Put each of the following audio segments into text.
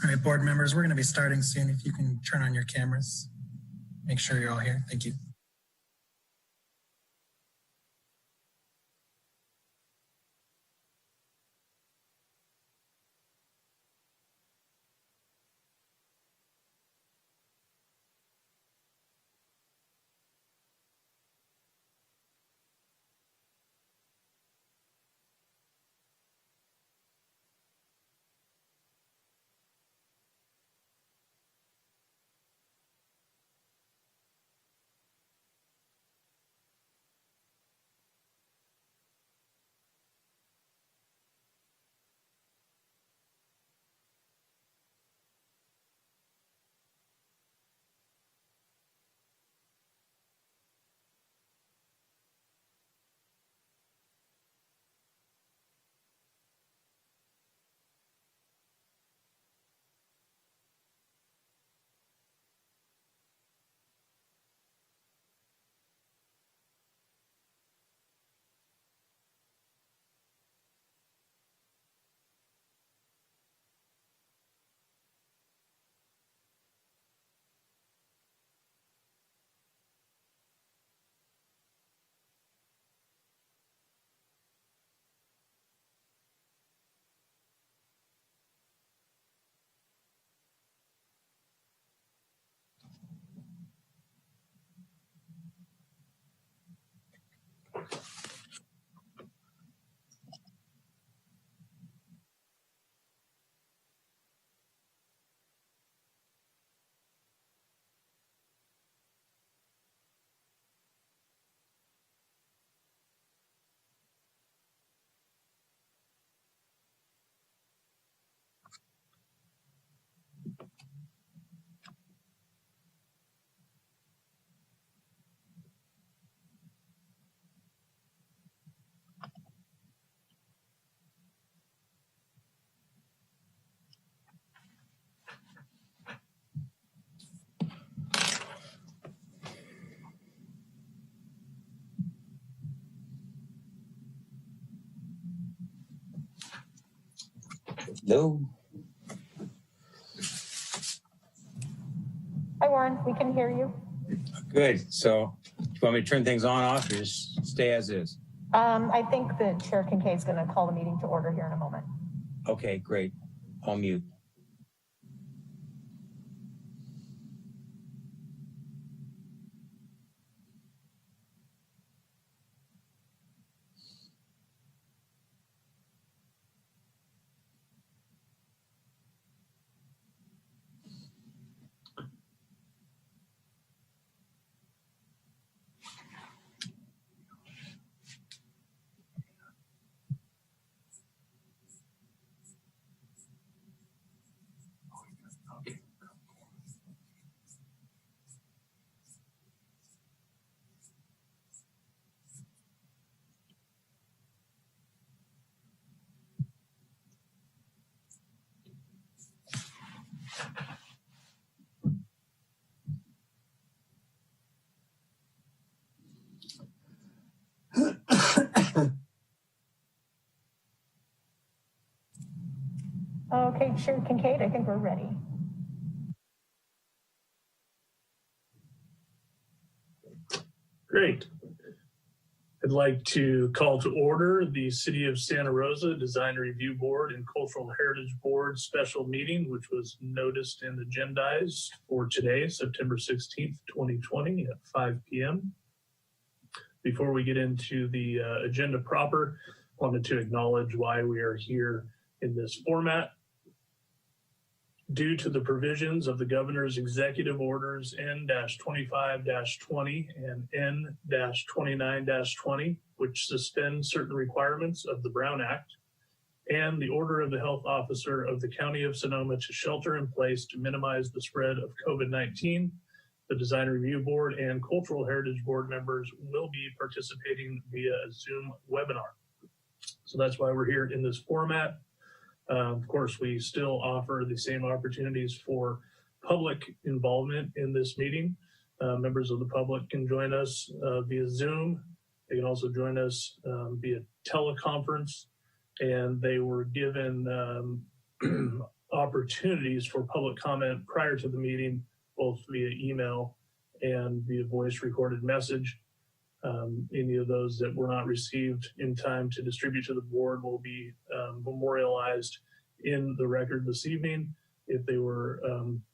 All right, board members, we're going to be starting soon. If you can turn on your cameras, make sure you're all here. Thank you. Hello. Hi, Warren. We can hear you. Good. So, do you want me to turn things on, off, or just stay as is? I think that Chair Kincaid's going to call the meeting to order here in a moment. Okay, great. I'll mute. Okay, Chair Kincaid, I think we're ready. Great. I'd like to call to order the City of Santa Rosa Design Review Board and Cultural Heritage Board special meeting, which was noticed and agendized for today, September 16th, 2020 at 5 p.m. Before we get into the agenda proper, I wanted to acknowledge why we are here in this format. Due to the provisions of the Governor's Executive Orders N-25-20 and N-29-20, which suspend certain requirements of the Brown Act, and the order of the Health Officer of the County of Sonoma to shelter in place to minimize the spread of COVID-19, the Design Review Board and Cultural Heritage Board members will be participating via a Zoom webinar. So that's why we're here in this format. Of course, we still offer the same opportunities for public involvement in this meeting. Members of the public can join us via Zoom. They can also join us via teleconference, and they were given opportunities for public comment prior to the meeting, both via email and via voice recorded message. Any of those that were not received in time to distribute to the board will be memorialized in the record this evening. If they were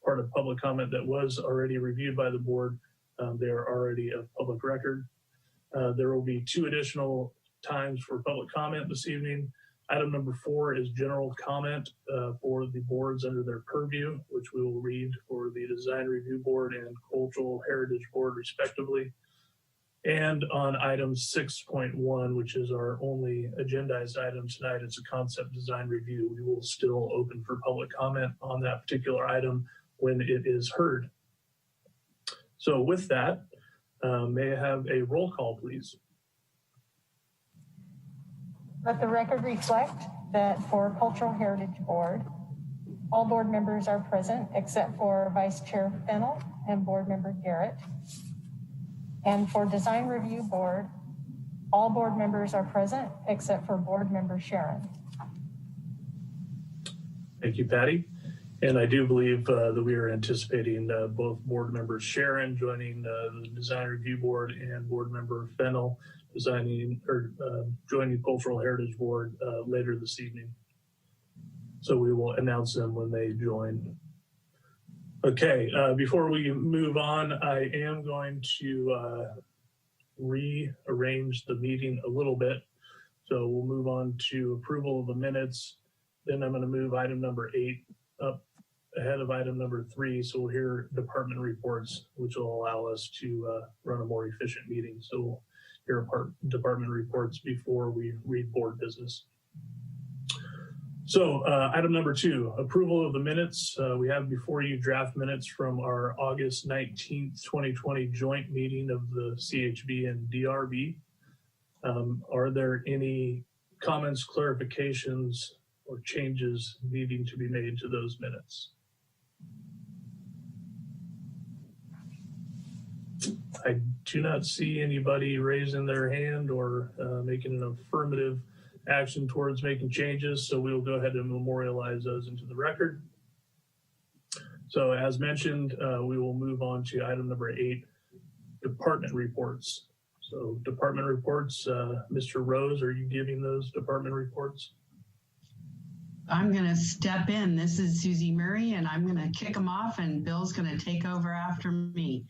part of public comment that was already reviewed by the board, they are already a public record. There will be 2 additional times for public comment this evening. Item number 4 is general comment for the boards under their purview, which we will read for the Design Review Board and Cultural Heritage Board, respectively. And on item 6.1, which is our only agendized item tonight, it's a concept design review. We will still open for public comment on that particular item when it is heard. So with that, may I have a roll call, please? Let the record reflect that for Cultural Heritage Board, all board members are present except for Vice Chair Fennell and Board Member Garrett. And for Design Review Board, all board members are present except for Board Member Sharon. Thank you, Patty. And I do believe that we are anticipating both Board Member Sharon joining the Design Review Board and Board Member Fennell joining Cultural Heritage Board later this evening. So we will announce them when they join. Okay, before we move on, I am going to rearrange the meeting a little bit. So we'll move on to approval of the minutes. Then I'm going to move item number 8 up ahead of item number 3. So we'll hear department reports, which will allow us to run a more efficient meeting. So we'll hear department reports before we read board business. So item number 2, approval of the minutes. We have before you draft minutes from our August 19th, 2020 joint meeting of the CHB and DRB. Are there any comments, clarifications, or changes needing to be made to those minutes? I do not see anybody raising their hand or making an affirmative action towards making changes, so we will go ahead and memorialize those into the record. So as mentioned, we will move on to item number 8, department reports. So department reports, Mr. Rose, are you giving those department reports? I'm going to step in. This is Susie Murray, and I'm going to kick them off, and Bill's going to take over after me.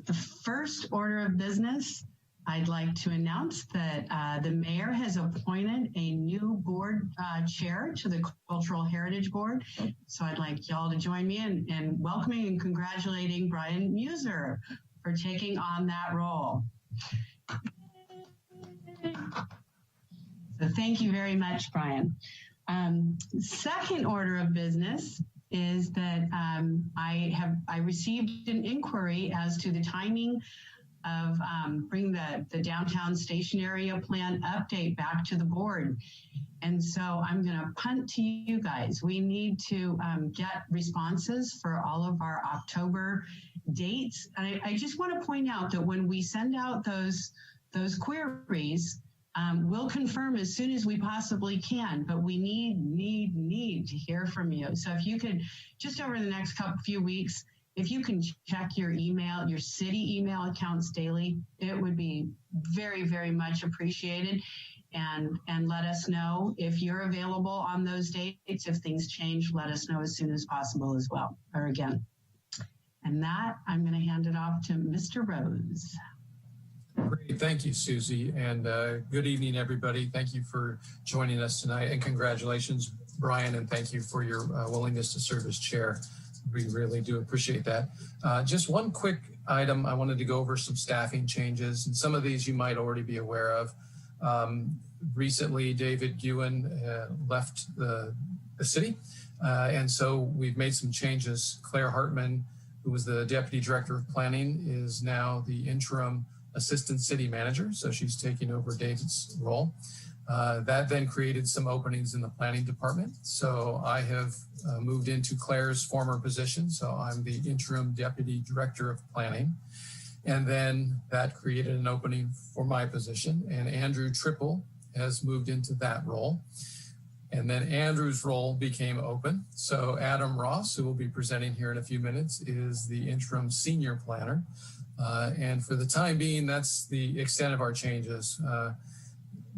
The first order of business, I'd like to announce that the mayor has appointed a new board chair to the Cultural Heritage Board. So I'd like y'all to join me in welcoming and congratulating Brian Muser for taking on that role. So thank you very much, Brian. Second order of business is that I received an inquiry as to the timing of bring the downtown station area plan update back to the board. And so I'm going to punt to you guys. We need to get responses for all of our October dates. And I just want to point out that when we send out those queries, we'll confirm as soon as we possibly can, but we need to hear from you. So if you could, just over the next few weeks, if you can check your email, your city email accounts daily, it would be very, very much appreciated. And let us know if you're available on those dates. If things change, let us know as soon as possible as well, or again. And that, I'm going to hand it off to Mr. Rose. Great. Thank you, Susie. And good evening, everybody. Thank you for joining us tonight. And congratulations, Brian, and thank you for your willingness to serve as chair. We really do appreciate that. Just one quick item. I wanted to go over some staffing changes, and some of these you might already be aware of. Recently, David Ewan left the city, and so we've made some changes. Claire Hartman, who was the Deputy Director of Planning, is now the interim Assistant City Manager, so she's taking over David's role. That then created some openings in the planning department. So I have moved into Claire's former position. So I'm the interim Deputy Director of Planning. And then that created an opening for my position. And Andrew Triple has moved into that role. And then Andrew's role became open. So Adam Ross, who will be presenting here in a few minutes, is the interim senior planner. And for the time being, that's the extent of our changes.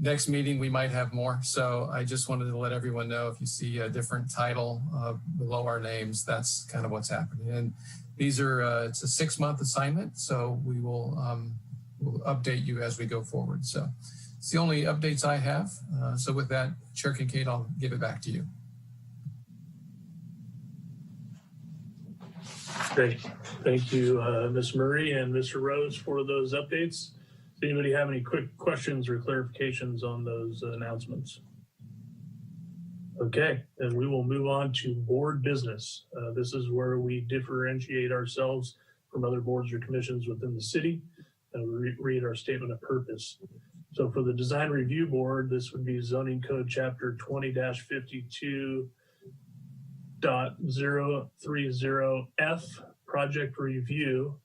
Next meeting, we might have more. So I just wanted to let everyone know, if you see a different title below our names, that's kind of what's happening. And these are, it's a 6-month assignment. So we will we'll update you as we go forward. So it's the only updates I have. So with that, Chair Kincaid, I'll give it back to you. Great. Thank you, Ms. Murray and Mr. Rose, for those updates. Does anybody have any quick questions or clarifications on those announcements? Okay, then we will move on to board business. This is where we differentiate ourselves from other boards or commissions within the city, and we read our statement of purpose. So for the Design Review Board, this would be Zoning Code Chapter 20-52.030F, Project Review.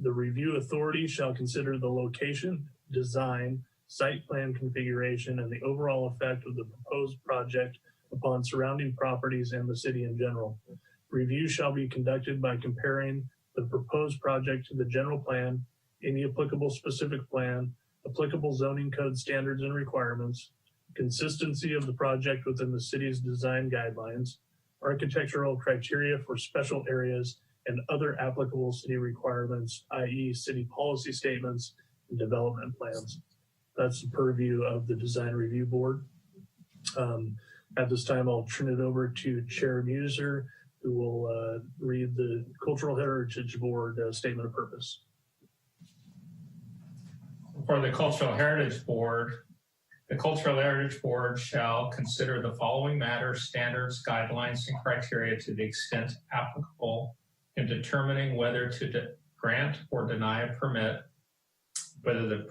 The review authority shall consider the location, design, site plan configuration, and the overall effect of the proposed project upon surrounding properties and the city in general. Review shall be conducted by comparing the proposed project to the general plan, any applicable specific plan, applicable zoning code standards and requirements, consistency of the project within the city's design guidelines, architectural criteria for special areas, and other applicable city requirements, i.e. city policy statements and development plans. That's the purview of the Design Review Board. At this time, I'll turn it over to Chair Muser, who will read the Cultural Heritage Board statement of purpose. For the Cultural Heritage Board, the Cultural Heritage Board shall consider the following matters, standards, guidelines, and criteria to the extent applicable in determining whether to grant or deny a permit, whether the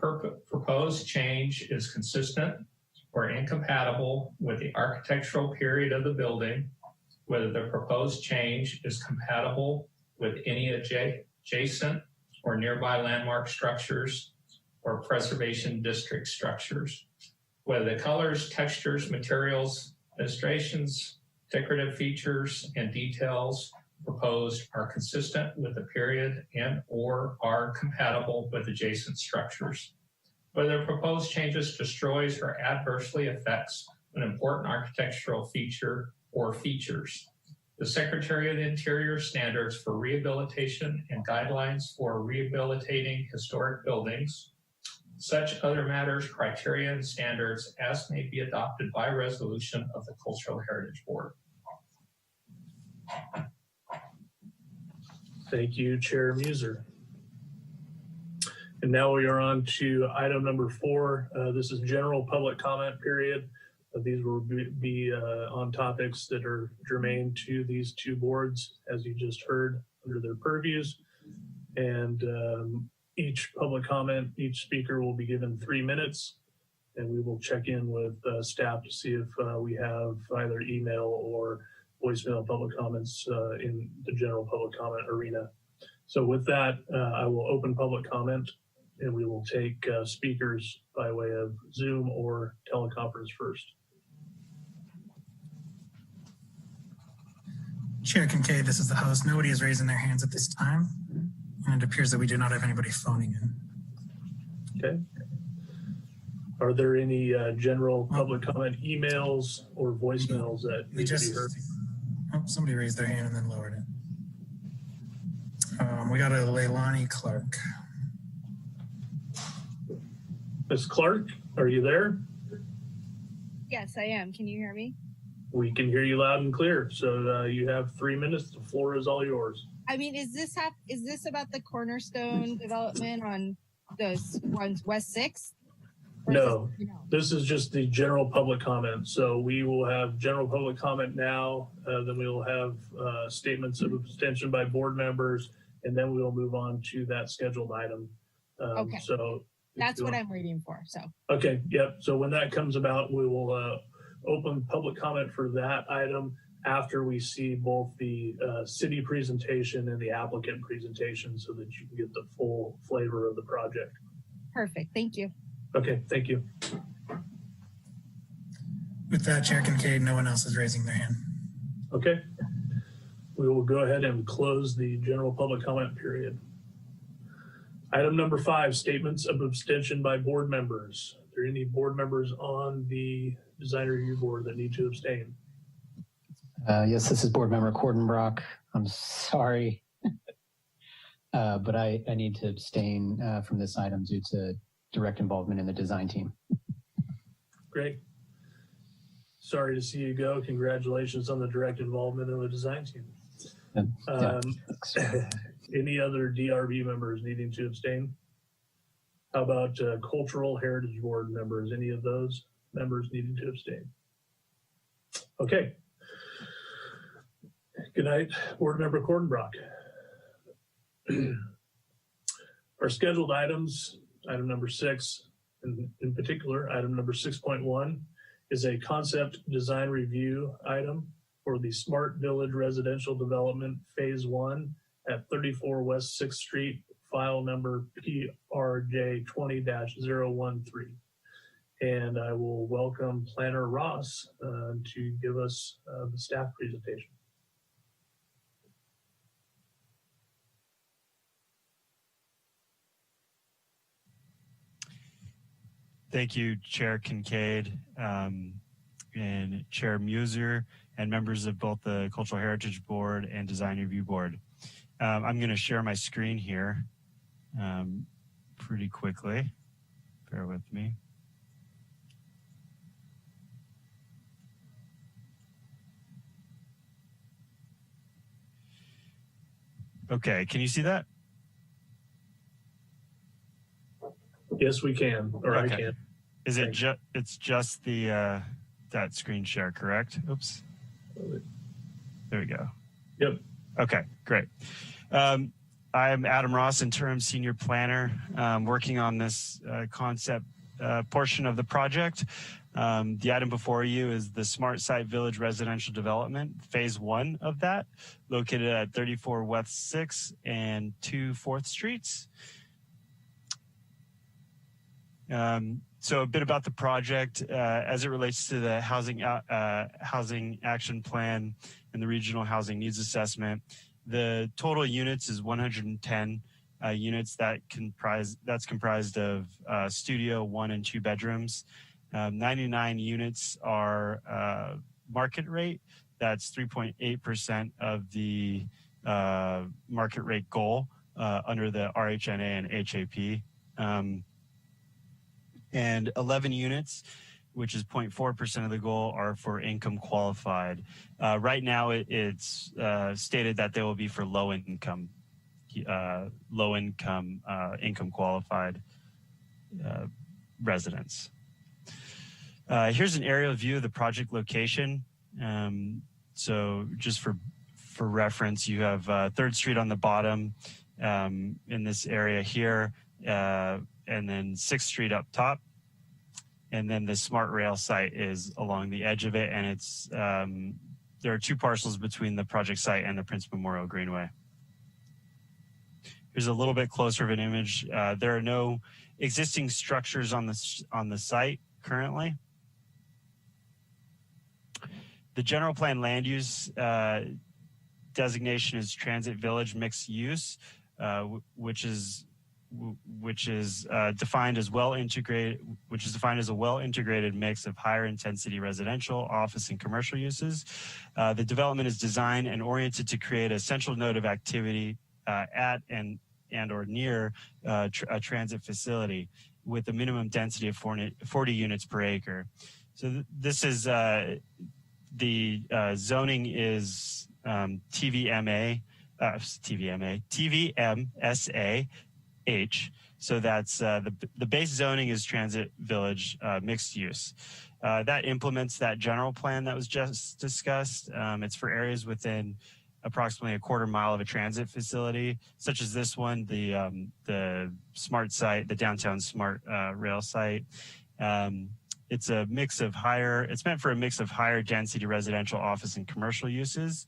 proposed change is consistent or incompatible with the architectural period of the building, whether the proposed change is compatible with any adjacent or nearby landmark structures or preservation district structures, whether the colors, textures, materials, illustrations, decorative features, and details proposed are consistent with the period and or are compatible with adjacent structures, whether the proposed changes destroys or adversely affects an important architectural feature or features, the Secretary of the Interior standards for rehabilitation and guidelines for rehabilitating historic buildings, such other matters, criteria, and standards as may be adopted by resolution of the Cultural Heritage Board. Thank you, Chair Muser. And now we are on to item number 4. This is general public comment period. These will be on topics that are germane to these two boards, as you just heard, under their purviews. And each public comment, each speaker will be given 3 minutes, and we will check in with staff to see if we have either email or voicemail public comments in the general public comment arena. So with that, I will open public comment, and we will take speakers by way of Zoom or teleconference first. Chair Kincaid, this is the host. Nobody is raising their hands at this time, and it appears that we do not have anybody phoning in. Okay. Are there any general public comment emails or voicemails that need to be heard? Oh, somebody raised their hand and then lowered it. We got a Leilani Clark. Ms. Clark, are you there? Yes, I am. Can you hear me? We can hear you loud and clear. So you have 3 minutes. The floor is all yours. I mean, is this about the Cornerstone development on West 6th? No, this is just the general public comment. So we will have general public comment now, then we will have statements of abstention by board members, and then we will move on to that scheduled item. Okay. So that's what I'm waiting for. So. Okay, yep. So when that comes about, we will open public comment for that item after we see both the city presentation and the applicant presentation so that you can get the full flavor of the project. Perfect. Thank you. Okay, thank you. With that, Chair Kincaid, no one else is raising their hand. Okay. We will go ahead and close the general public comment period. Item number 5, statements of abstention by board members. Are there any board members on the design review board that need to abstain? Yes, this is board member Cordenbrock. I'm sorry, but I need to abstain from this item due to direct involvement in the design team. Great. Sorry to see you go. Congratulations on the direct involvement in the design team. Any other DRB members needing to abstain? How about Cultural Heritage Board members? Any of those members needing to abstain? Okay. Good night, Board Member Cordenbrock. Our scheduled items, item number 6, and in particular, item number 6.1 is a concept design review item for the Smart Village Residential Development Phase 1 at 34 West 6th Street, file number PRJ 20-013. And I will welcome Planner Ross to give us the staff presentation. Thank you, Chair Kincaid and Chair Muser and members of both the Cultural Heritage Board and Design Review Board. I'm going to share my screen here pretty quickly. Bear with me. Okay, can you see that? Yes, we can, or okay. I can. Is it just, it's just the, that screen share, correct? Oops. There we go. Yep. Okay, great. I'm Adam Ross, interim senior planner, working on this concept portion of the project. The item before you is the Smart Site Village Residential Development, Phase 1 of that, located at 34 West 6th and 2 4th Streets. So a bit about the project as it relates to the housing action plan and the regional housing needs assessment. The total units is 110 units that's comprised of studio, 1 and 2 bedrooms. 99 units are market rate. That's 3.8% of the market rate goal under the RHNA and HAP. And 11 units, which is 0.4% of the goal, are for income qualified. Right now, it's stated that they will be for low income income qualified residents. Here's an aerial view of the project location. So just for reference, you have 3rd Street on the bottom in this area here. And then 6th Street up top. And then the Smart Rail site is along the edge of it. And it's there are 2 parcels between the project site and the Prince Memorial Greenway. Here's a little bit closer of an image. There are no existing structures on the site currently. The general plan land use designation is Transit Village Mixed Use, which is defined as a well-integrated mix of higher intensity residential, office, and commercial uses. The development is designed and oriented to create a central node of activity at and or near a transit facility with a minimum density of 40 units per acre. So this is the zoning is TVMSA H. So that's the base zoning is Transit Village mixed use. That implements that general plan that was just discussed. It's for areas within approximately a quarter mile of a transit facility, such as this one, the Smart site, the downtown Smart rail site. It's meant for a mix of higher density residential, office, and commercial uses.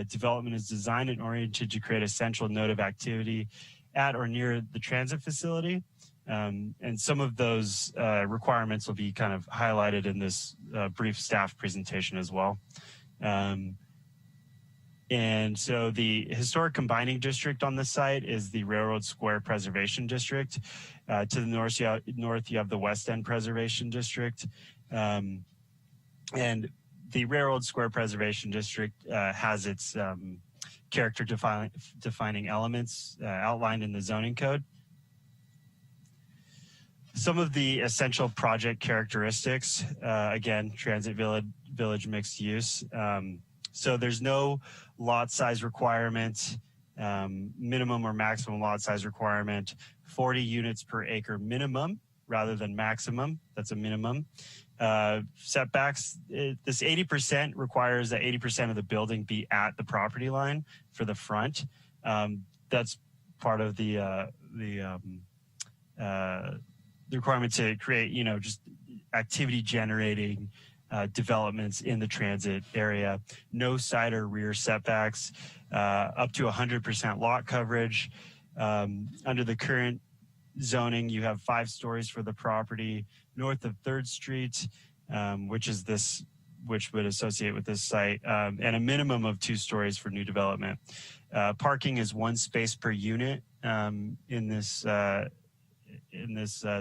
Development is designed and oriented to create a central node of activity at or near the transit facility And some of those requirements will be kind of highlighted in this brief staff presentation as well. And so the historic combining district on the site is the Railroad Square Preservation District. To the north, you have the West End Preservation District. And the Railroad Square Preservation District has its character defining elements outlined in the zoning code. Some of the essential project characteristics, again, transit village mixed use. So there's no lot size requirement, minimum or maximum lot size requirement, 40 units per acre minimum rather than maximum. That's a minimum. Setbacks, this 80% requires that 80% of the building be at the property line for the front. That's part of the requirement to create, just activity generating developments in the transit area. No side or rear setbacks, up to 100% lot coverage. Under the current zoning, you have 5 stories for the property north of 3rd Street, which would associate with this site, and a minimum of 2 stories for new development. Parking is 1 space per unit in this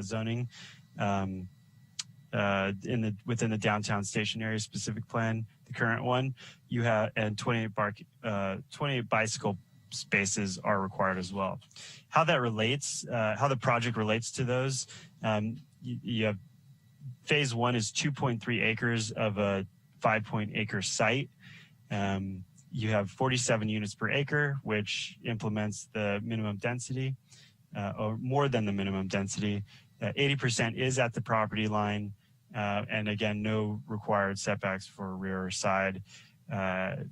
zoning. Within the downtown station area specific plan, the current one, you have, and 28 bicycle spaces are required as well. How that relates, how the project relates to those, you have phase 1 is 2.3 acres of a 5-acre site. You have 47 units per acre, which implements the minimum density, or more than the minimum density. 80% is at the property line. And again, no required setbacks for rear or side.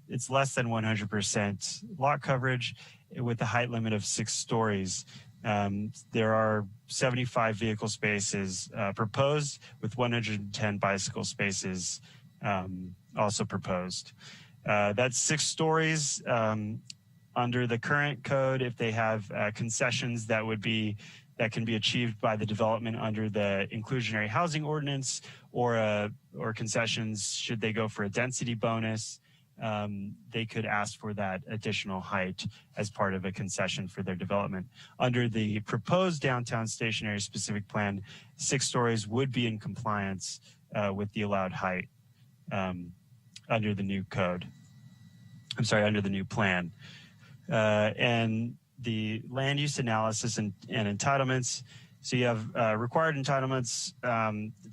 It's less than 100% lot coverage with a height limit of 6 stories. There are 75 vehicle spaces proposed, with 110 bicycle spaces also proposed. That's 6 stories. Under the current code, if they have concessions that can be achieved by the development under the inclusionary housing ordinance, or concessions should they go for a density bonus, they could ask for that additional height as part of a concession for their development. Under the proposed downtown station area specific plan, 6 stories would be in compliance with the allowed height under the new code. I'm sorry, under the new plan. And the land use analysis and entitlements. So you have required entitlements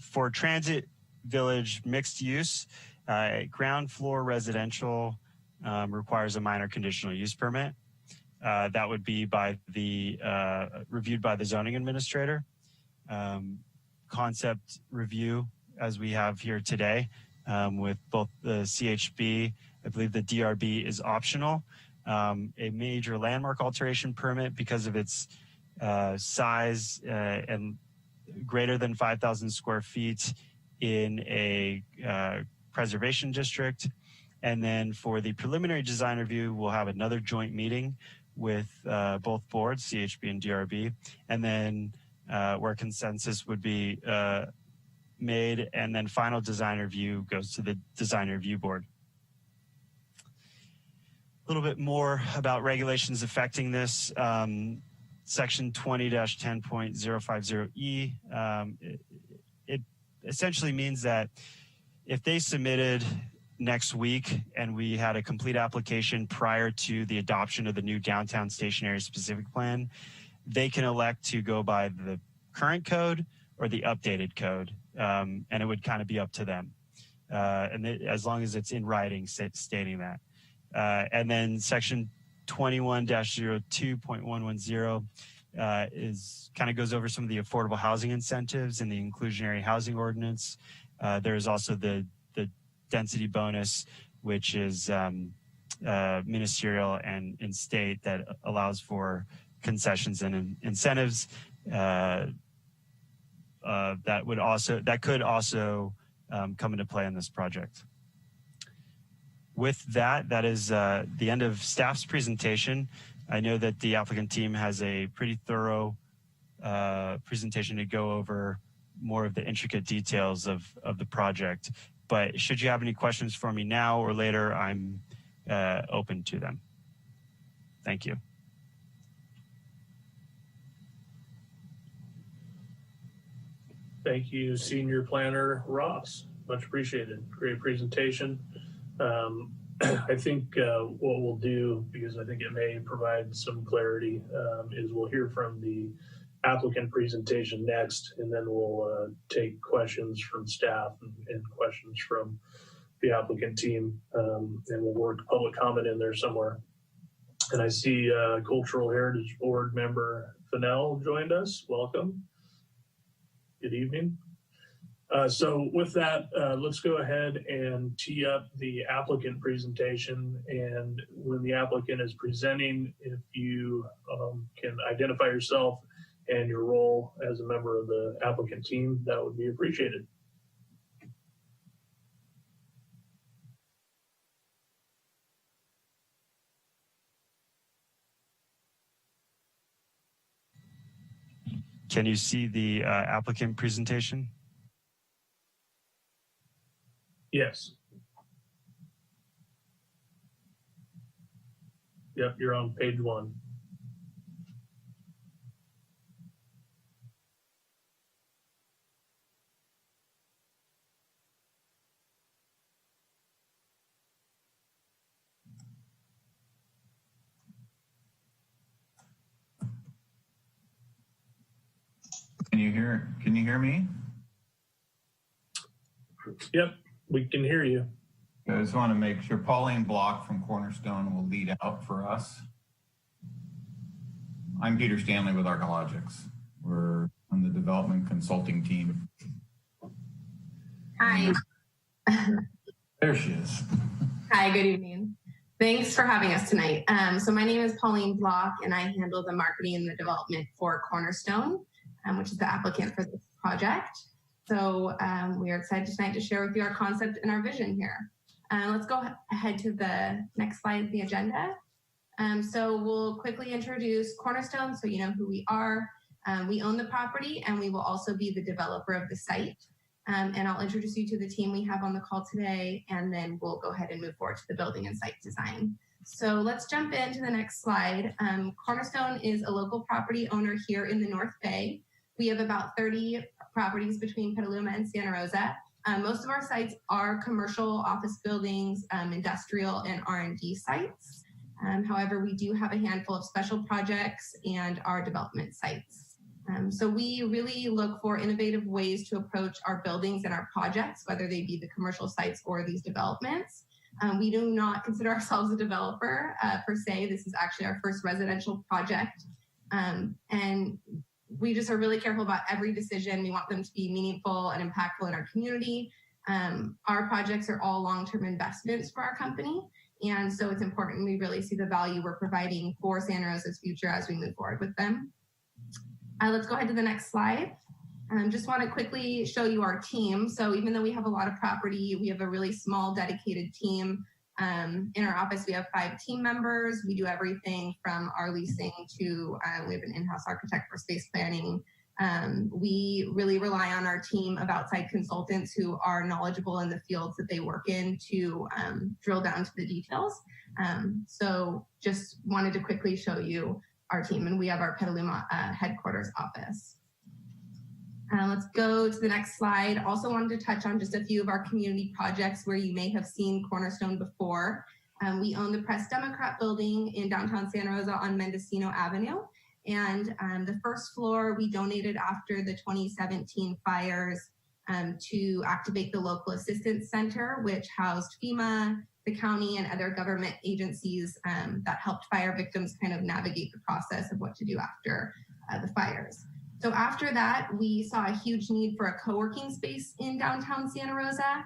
for transit village mixed use. Ground floor residential requires a minor conditional use permit. That would be reviewed by the zoning administrator. Concept review, as we have here today, with both the CHB, I believe the DRB is optional. A major landmark alteration permit because of its size and greater than 5,000 square feet in a preservation district. And then for the preliminary design review, we'll have another joint meeting with both boards, CHB and DRB, and then where consensus would be made, and then final design review goes to the design review board. A little bit more about regulations affecting this. Section 20-10.050E, it essentially means that if they submitted next week and we had a complete application prior to the adoption of the new downtown station area specific plan, they can elect to go by the current code or the updated code, and it would kind of be up to them. As long as it's in writing stating that. And then section 21-02.110 kind of goes over some of the affordable housing incentives in the inclusionary housing ordinance. There's also the density bonus, which is ministerial and in state, that allows for concessions and incentives that could also come into play in this project. With that is the end of staff's presentation. I know that the applicant team has a pretty thorough presentation to go over more of the intricate details of the project. But should you have any questions for me now or later, I'm open to them. Thank you. Thank you, Senior Planner Ross. Much appreciated. Great presentation. I think what we'll do, because I think it may provide some clarity, is we'll hear from the applicant presentation next, and then we'll take questions from staff and questions from the applicant team, and we'll work public comment in there somewhere. And I see Cultural Heritage Board member Fennell joined us. Welcome. Good evening. So with that, let's go ahead and tee up the applicant presentation. And when the applicant is presenting, if you can identify yourself and your role as a member of the applicant team, that would be appreciated. Can you see the applicant presentation? Yes. Yep, you're on page 1. Can you hear me? Yep, we can hear you. I just want to make sure Pauline Block from Cornerstone will lead out for us. I'm Peter Stanley with Archeologics. We're on the development consulting team. Hi. There she is. Hi, good evening. Thanks for having us tonight. So my name is Pauline Block, and I handle the marketing and the development for Cornerstone, which is the applicant for this project. So we are excited tonight to share with you our concept and our vision here. Let's go ahead to the next slide, the agenda. So we'll quickly introduce Cornerstone so you know who we are. We own the property, and we will also be the developer of the site. And I'll introduce you to the team we have on the call today, and then we'll go ahead and move forward to the building and site design. So let's jump into the next slide. Cornerstone is a local property owner here in the North Bay. We have about 30 properties between Petaluma and Santa Rosa. Most of our sites are commercial office buildings, industrial and R&D sites. However, we do have a handful of special projects and our development sites. So we really look for innovative ways to approach our buildings and our projects, whether they be the commercial sites or these developments. We do not consider ourselves a developer per se. This is actually our first residential project. And we just are really careful about every decision. We want them to be meaningful and impactful in our community. Our projects are all long-term investments for our company. And so it's important we really see the value we're providing for Santa Rosa's future as we move forward with them. Let's go ahead to the next slide. Just want to quickly show you our team. So even though we have a lot of property, we have a really small dedicated team. In our office, we have 5 team members. We do everything from our leasing to we have an in-house architect for space planning. We really rely on our team of outside consultants who are knowledgeable in the fields that they work in to drill down to the details. So just wanted to quickly show you our team, and we have our Petaluma headquarters office. Let's go to the next slide. Also wanted to touch on just a few of our community projects where you may have seen Cornerstone before. We own the Press Democrat building in downtown Santa Rosa on Mendocino Avenue. And the first floor we donated after the 2017 fires to activate the local assistance center, which housed FEMA, the county, and other government agencies that helped fire victims kind of navigate the process of what to do after the fires. So after that, we saw a huge need for a co-working space in downtown Santa Rosa.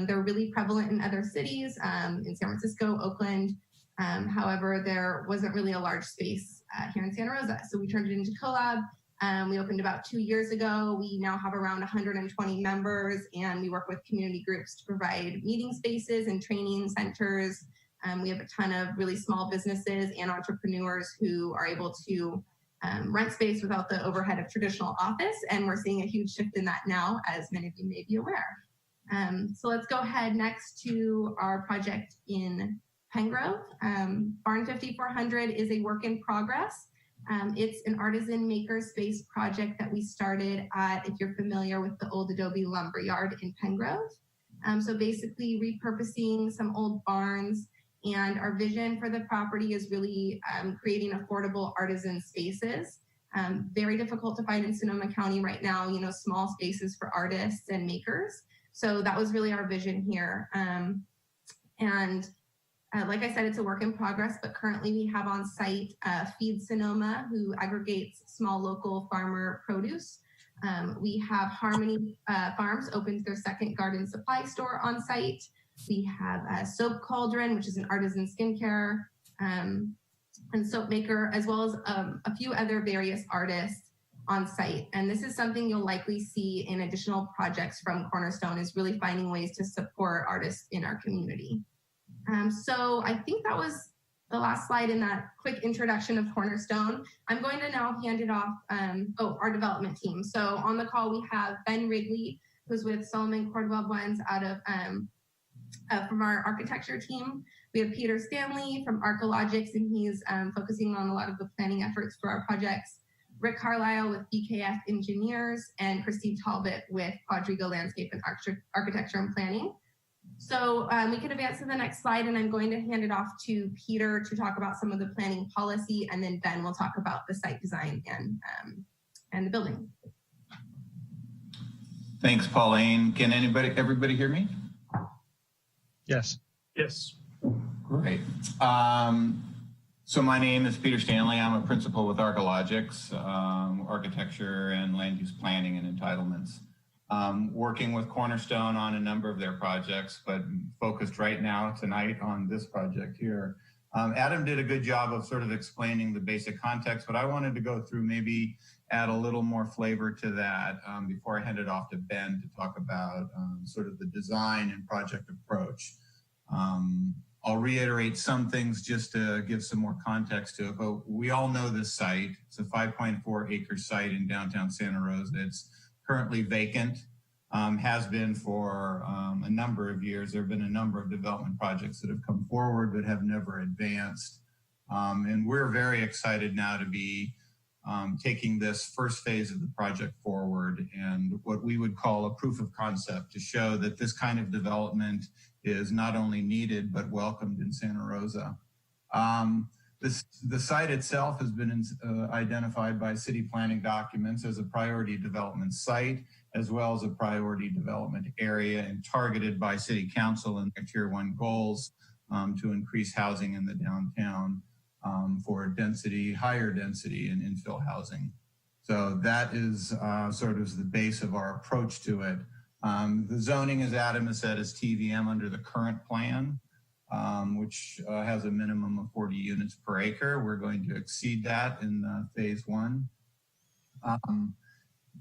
They're really prevalent in other cities, in San Francisco, Oakland. However, there wasn't really a large space here in Santa Rosa. So we turned it into CoLab. We opened about 2 years ago. We now have around 120 members, and we work with community groups to provide meeting spaces and training centers. We have a ton of really small businesses and entrepreneurs who are able to rent space without the overhead of traditional office. And we're seeing a huge shift in that now, as many of you may be aware. So let's go ahead next to our project in Pengrove. Barn 5400 is a work in progress. It's an artisan maker space project that we started at, if you're familiar with the old Adobe lumber yard in Pengrove. So basically repurposing some old barns, and our vision for the property is really creating affordable artisan spaces. Very difficult to find in Sonoma County right now, you know, small spaces for artists and makers. So that was really our vision here. Like I said, it's a work in progress, but currently we have on site Feed Sonoma, who aggregates small local farmer produce. We have Harmony Farms opened their second garden supply store on site. We have Soap Cauldron, which is an artisan skincare and soap maker, as well as a few other various artists on site. And this is something you'll likely see in additional projects from Cornerstone, is really finding ways to support artists in our community. So I think that was the last slide in that quick introduction of Cornerstone. I'm going to now hand it off, our development team. So on the call, we have Ben Wrigley, who's with Solomon Cordwell Buns out of from our architecture team. We have Peter Stanley from Archeologics, and he's focusing on a lot of the planning efforts for our projects. Rick Carlisle with BKF Engineers, and Christine Talbot with Quadriga Landscape and Architecture and Planning. So we can advance to the next slide, and I'm going to hand it off to Peter to talk about some of the planning policy, and then Ben will talk about the site design and the building. Thanks, Pauline. Can everybody hear me? Yes. Yes. Great. So my name is Peter Stanley. I'm a principal with Archeologics, architecture and land use planning and entitlements. Working with Cornerstone on a number of their projects, but focused right now tonight on this project here. Adam did a good job of sort of explaining the basic context, but I wanted to go through, maybe add a little more flavor to that before I hand it off to Ben to talk about sort of the design and project approach. I'll reiterate some things just to give some more context to it, but we all know this site. It's a 5.4 acre site in downtown Santa Rosa. It's currently vacant, has been for a number of years. There have been a number of development projects that have come forward but have never advanced. And we're very excited now to be taking this first phase of the project forward, and what we would call a proof of concept, to show that this kind of development is not only needed but welcomed in Santa Rosa. The site itself has been identified by city planning documents as a priority development site, as well as a priority development area, and targeted by City Council in their Tier 1 goals to increase housing in the downtown for density, higher density and infill housing. So that is sort of the base of our approach to it. The zoning, as Adam has said, is TVM under the current plan, which has a minimum of 40 units per acre. We're going to exceed that in phase 1.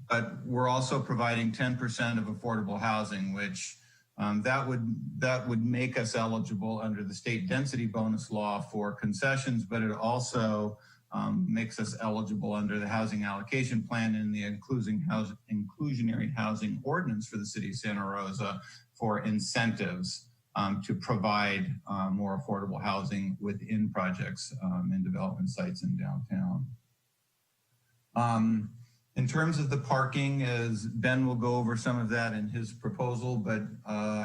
But we're also providing 10% of affordable housing, which that would make us eligible under the state density bonus law for concessions, but it also makes us eligible under the housing allocation plan and the inclusionary housing ordinance for the city of Santa Rosa for incentives to provide more affordable housing within projects and development sites in downtown. In terms of the parking, as Ben will go over some of that in his proposal, but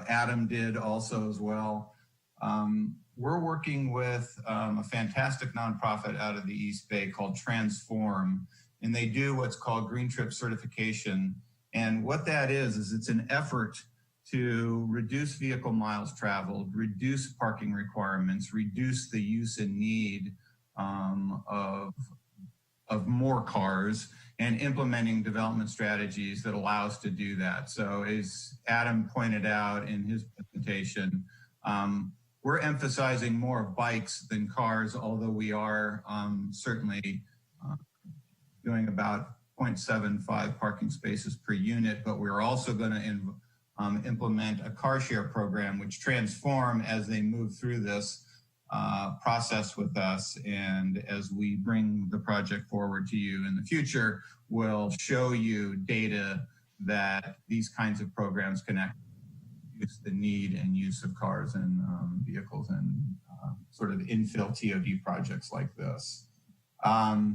Adam did also as well. We're working with a fantastic nonprofit out of the East Bay called Transform, and they do what's called Green Trip certification. And what that is it's an effort to reduce vehicle miles traveled, reduce parking requirements, reduce the use and need of more cars, and implementing development strategies that allow us to do that. So as Adam pointed out in his presentation, we're emphasizing more bikes than cars, although we are certainly doing about 0.75 parking spaces per unit, but we're also going to implement a car share program, which Transform, as they move through this, process with us. And as we bring the project forward to you in the future, we'll show you data that these kinds of programs connect the need and use of cars and vehicles and sort of infill TOD projects like this. That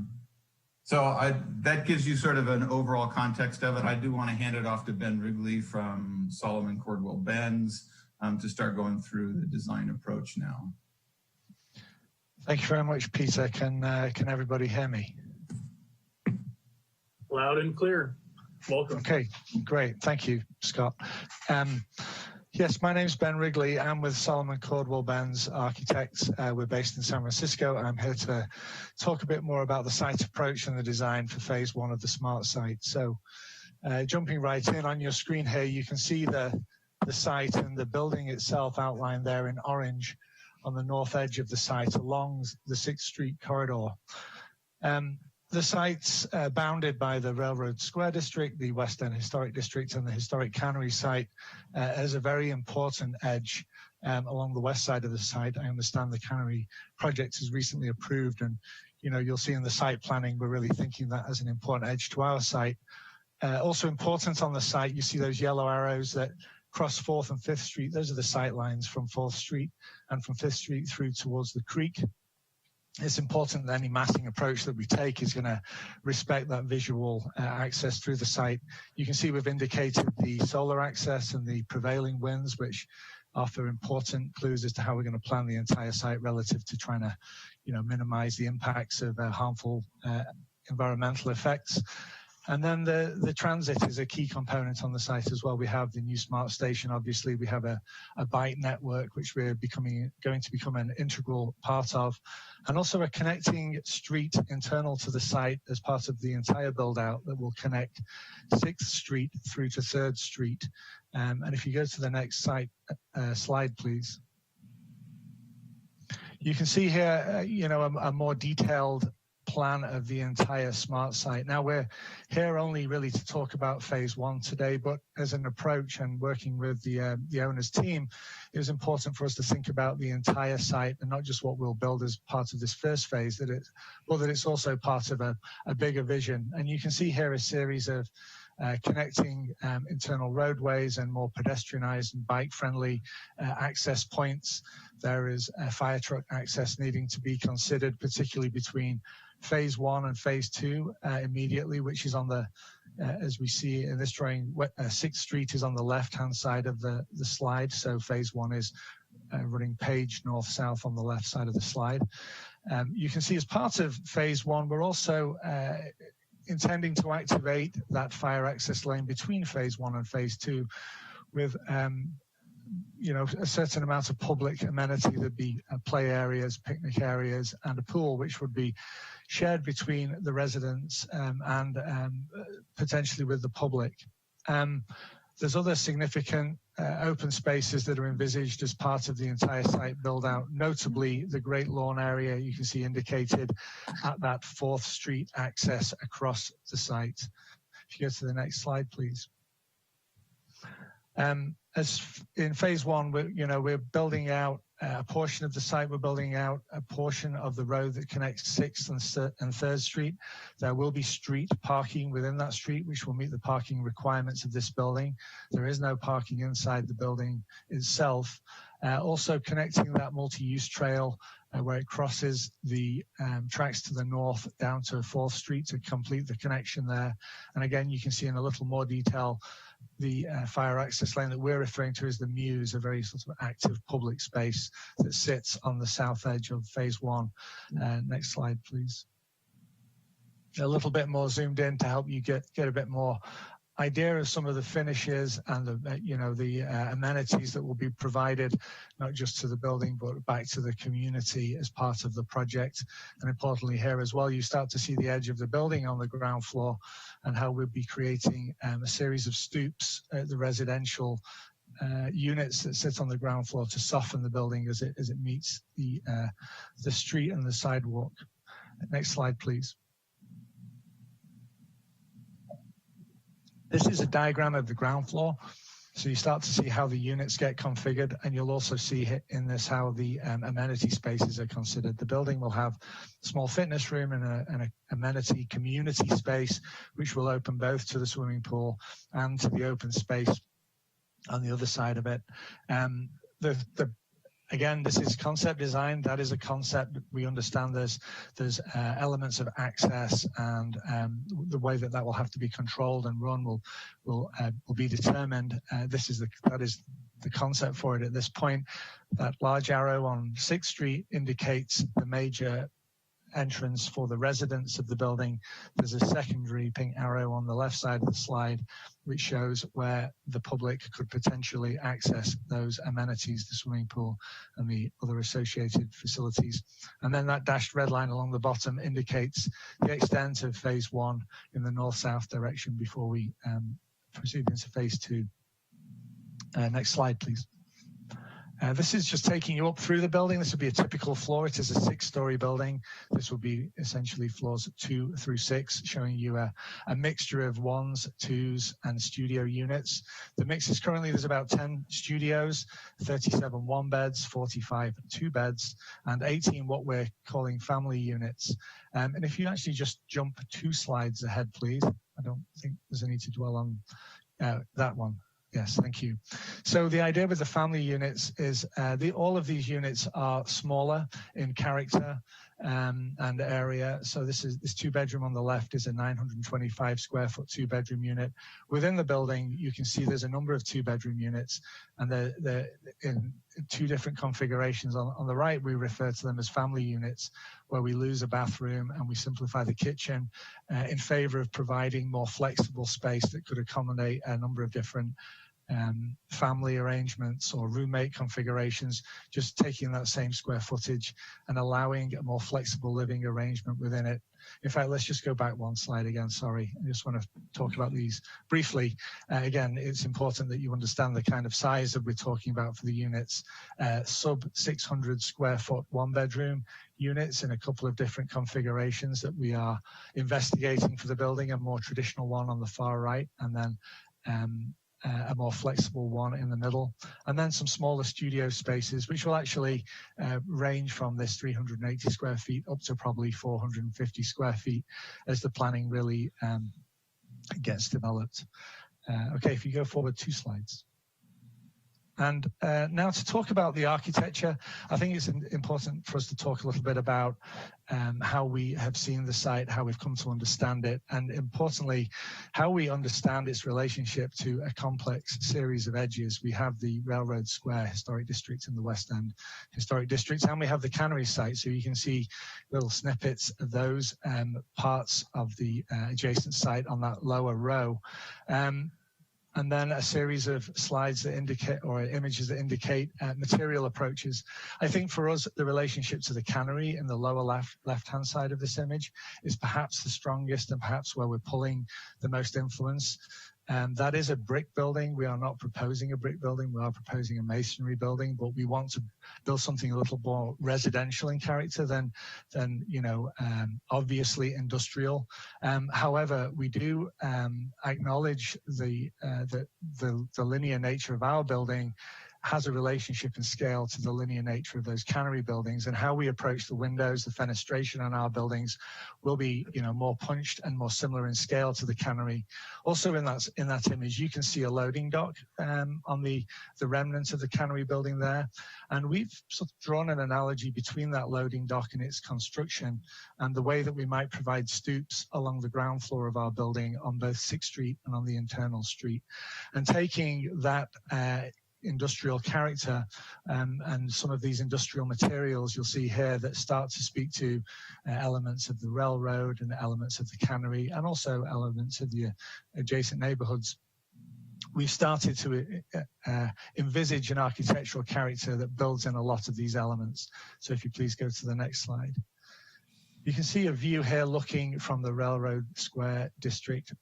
gives you sort of an overall context of it. I do want to hand it off to Ben Wrigley from Solomon Cordwell Benz to start going through the design approach now. Thank you very much, Peter. Can everybody hear me? Loud and clear. Welcome. Okay, great. Thank you, Scott. Yes, my name's Ben Wrigley. I'm with Solomon Cordwell Benz Architects. We're based in San Francisco. I'm here to talk a bit more about the site approach and the design for phase one of the smart site. So jumping right in on your screen here, you can see the site and the building itself outlined there in orange on the north edge of the site along the 6th Street corridor. The site's bounded by the Railroad Square District, the West End Historic District, and the Historic Cannery site as a very important edge along the west side of the site. I understand the Cannery project is recently approved, and you'll see in the site planning, we're really thinking that as an important edge to our site. Also important on the site, you see those yellow arrows that cross 4th and 5th Street. Those are the sight lines from 4th Street and from 5th Street through towards the creek. It's important that any massing approach that we take is going to respect that visual access through the site. You can see we've indicated the solar access and the prevailing winds, which offer important clues as to how we're going to plan the entire site relative to trying to, minimize the impacts of harmful environmental effects. And then the transit is a key component on the site as well. We have the new smart station. Obviously, we have a bike network, which we're going to become an integral part of, and also a connecting street internal to the site as part of the entire build out that will connect 6th Street through to 3rd Street. And if you go to the next slide, please. You can see here, a more detailed plan of the entire smart site. Now we're here only really to talk about phase one today, but as an approach and working with the owner's team, it was important for us to think about the entire site and not just what we'll build as part of this first phase, but that it's also part of a bigger vision. And you can see here a series of connecting internal roadways and more pedestrianized and bike-friendly access points. There is fire truck access needing to be considered, particularly between phase one and phase two immediately, which is on the, as we see in this drawing, 6th Street is on the left-hand side of the slide. So phase one is running page north-south on the left side of the slide. You can see as part of phase one, we're also intending to activate that fire access lane between phase one and phase two with a certain amount of public amenity. There'd be play areas, picnic areas, and a pool, which would be shared between the residents and potentially with the public. There's other significant open spaces that are envisaged as part of the entire site build out, notably the Great Lawn area you can see indicated at that 4th Street access across the site. If you go to the next slide, please. As in phase one, we're building out a portion of the site. We're building out a portion of the road that connects 6th and 3rd Street. There will be street parking within that street, which will meet the parking requirements of this building. There is no parking inside the building itself. Also connecting that multi-use trail where it crosses the tracks to the north down to 4th Street to complete the connection there. And again, you can see in a little more detail the fire access lane that we're referring to as the Muse, a very sort of active public space that sits on the south edge of phase one. Next slide, please. A little bit more zoomed in to help you get a bit more idea of some of the finishes and the amenities that will be provided, not just to the building, but back to the community as part of the project. And importantly here as well, you start to see the edge of the building on the ground floor and how we'll be creating a series of stoops at the residential units that sit on the ground floor to soften the building as it meets the street and the sidewalk. Next slide, please. This is a diagram of the ground floor. So you start to see how the units get configured, and you'll also see in this how the amenity spaces are considered. The building will have a small fitness room and an amenity community space, which will open both to the swimming pool and to the open space on the other side of it. Again, this is concept design. That is a concept. We understand there's elements of access, and the way that will have to be controlled and run will be determined. That is the concept for it at this point. That large arrow on 6th Street indicates the major entrance for the residents of the building. There's a secondary pink arrow on the left side of the slide, which shows where the public could potentially access those amenities, the swimming pool and the other associated facilities. And then that dashed red line along the bottom indicates the extent of phase 1 in the north-south direction before we proceed into phase 2. Next slide, please. This is just taking you up through the building. This would be a typical floor. It is a 6-story building. This will be essentially floors 2 through 6, showing you a mixture of 1s, 2s, and studio units. The mix is currently, there's about 10 studios, 37 1-beds, 45 2-beds, and 18 what we're calling family units. And if you actually just jump 2 slides ahead, please. I don't think there's a need to dwell on that one. Yes, thank you. So the idea with the family units is all of these units are smaller in character and area. So this 2-bedroom on the left is a 925 square foot 2-bedroom unit. Within the building, you can see there's a number of 2-bedroom units, and they're in 2 different configurations. On the right, we refer to them as family units, where we lose a bathroom and we simplify the kitchen in favor of providing more flexible space that could accommodate a number of different family arrangements or roommate configurations, just taking that same square footage and allowing a more flexible living arrangement within it. In fact, let's just go back 1 slide again. Sorry, I just want to talk about these briefly. Again, it's important that you understand the kind of size that we're talking about for the units. Sub 600 square foot 1-bedroom units in a couple of different configurations that we are investigating for the building, a more traditional one on the far right, and then a more flexible one in the middle, and then some smaller studio spaces, which will actually range from this 380 square feet up to probably 450 square feet as the planning really gets developed. Okay, if you go forward 2 slides. And now to talk about the architecture, I think it's important for us to talk a little bit about how we have seen the site, how we've come to understand it, and importantly, how we understand its relationship to a complex series of edges. We have the Railroad Square Historic District in the West End Historic District, and we have the Cannery site, so you can see little snippets of those parts of the adjacent site on that lower row. And then a series of slides that indicate, or images that indicate material approaches. I think for us, the relationship to the cannery in the lower left-hand side of this image is perhaps the strongest and perhaps where we're pulling the most influence. That is a brick building. We are not proposing a brick building. We are proposing a masonry building, but we want to build something a little more residential in character than obviously industrial. However, we do acknowledge the linear nature of our building has a relationship and scale to the linear nature of those cannery buildings, and how we approach the windows, the fenestration on our buildings will be, more punched and more similar in scale to the cannery. Also in that image, you can see a loading dock on the remnants of the cannery building there. And we've sort of drawn an analogy between that loading dock and its construction and the way that we might provide stoops along the ground floor of our building on both 6th Street and on the internal street. And taking that industrial character and some of these industrial materials you'll see here that start to speak to elements of the railroad and elements of the cannery and also elements of the adjacent neighborhoods. We've started to envisage an architectural character that builds in a lot of these elements. So if you please go to the next slide. You can see a view here looking from the Railroad Square District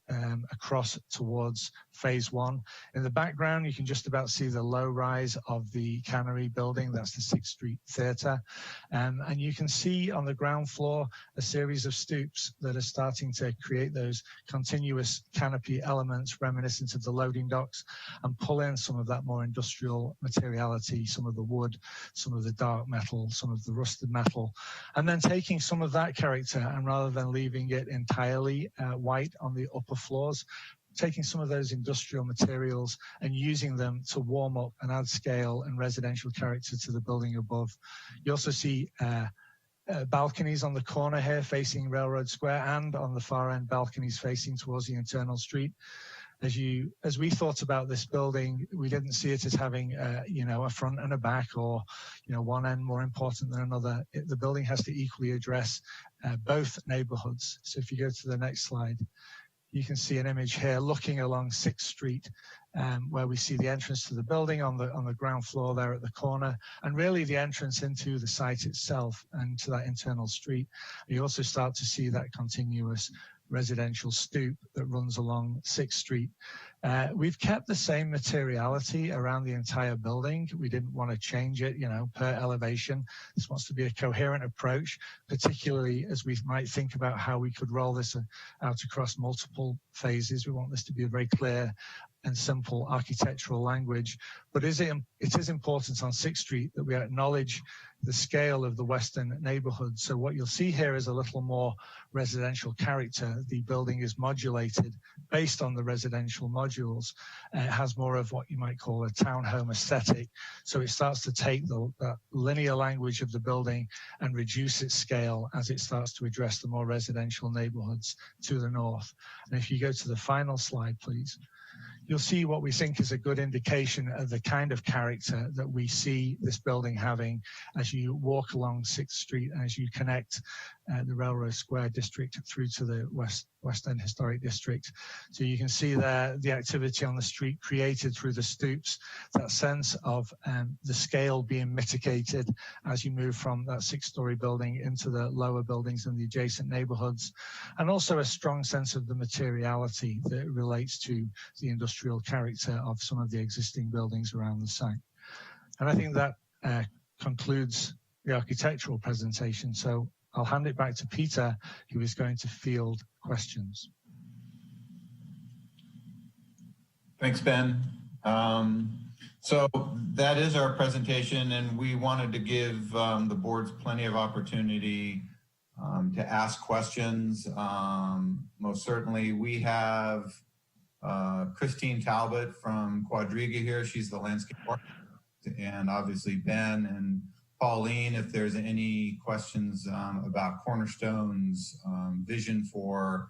across towards phase one. In the background, you can just about see the low rise of the Cannery building. That's the 6th Street Theatre. And you can see on the ground floor a series of stoops that are starting to create those continuous canopy elements reminiscent of the loading docks and pull in some of that more industrial materiality, some of the wood, some of the dark metal, some of the rusted metal, and then taking some of that character and rather than leaving it entirely white on the upper floors, taking some of those industrial materials and using them to warm up and add scale and residential character to the building above. You also see balconies on the corner here facing Railroad Square, and on the far end balconies facing towards the internal street. As we thought about this building, we didn't see it as having a front and a back, or one end more important than another. The building has to equally address both neighborhoods. So if you go to the next slide, you can see an image here looking along 6th Street, where we see the entrance to the building on the ground floor there at the corner, and really the entrance into the site itself and to that internal street. You also start to see that continuous residential stoop that runs along 6th Street. We've kept the same materiality around the entire building. We didn't want to change it, per elevation. This wants to be a coherent approach, particularly as we might think about how we could roll this out across multiple phases. We want this to be a very clear and simple architectural language. But it is important on 6th Street that we acknowledge the scale of the Western neighborhood. So what you'll see here is a little more residential character. The building is modulated based on the residential modules. It has more of what you might call a townhome aesthetic. So it starts to take that linear language of the building and reduce its scale as it starts to address the more residential neighborhoods to the north. And if you go to the final slide, please, you'll see what we think is a good indication of the kind of character that we see this building having as you walk along 6th Street and as you connect the Railroad Square district through to the West End Historic District. So you can see there the activity on the street created through the stoops, that sense of the scale being mitigated as you move from that 6-story building into the lower buildings and the adjacent neighborhoods, and also a strong sense of the materiality that relates to the industrial character of some of the existing buildings around the site. And I think that concludes the architectural presentation. So I'll hand it back to Peter, who is going to field questions. Thanks, Ben. So that is our presentation, and we wanted to give the boards plenty of opportunity to ask questions. Most certainly, we have Christine Talbot from Quadriga here. She's the landscape architect, and obviously Ben and Pauline, if there's any questions about Cornerstone's vision for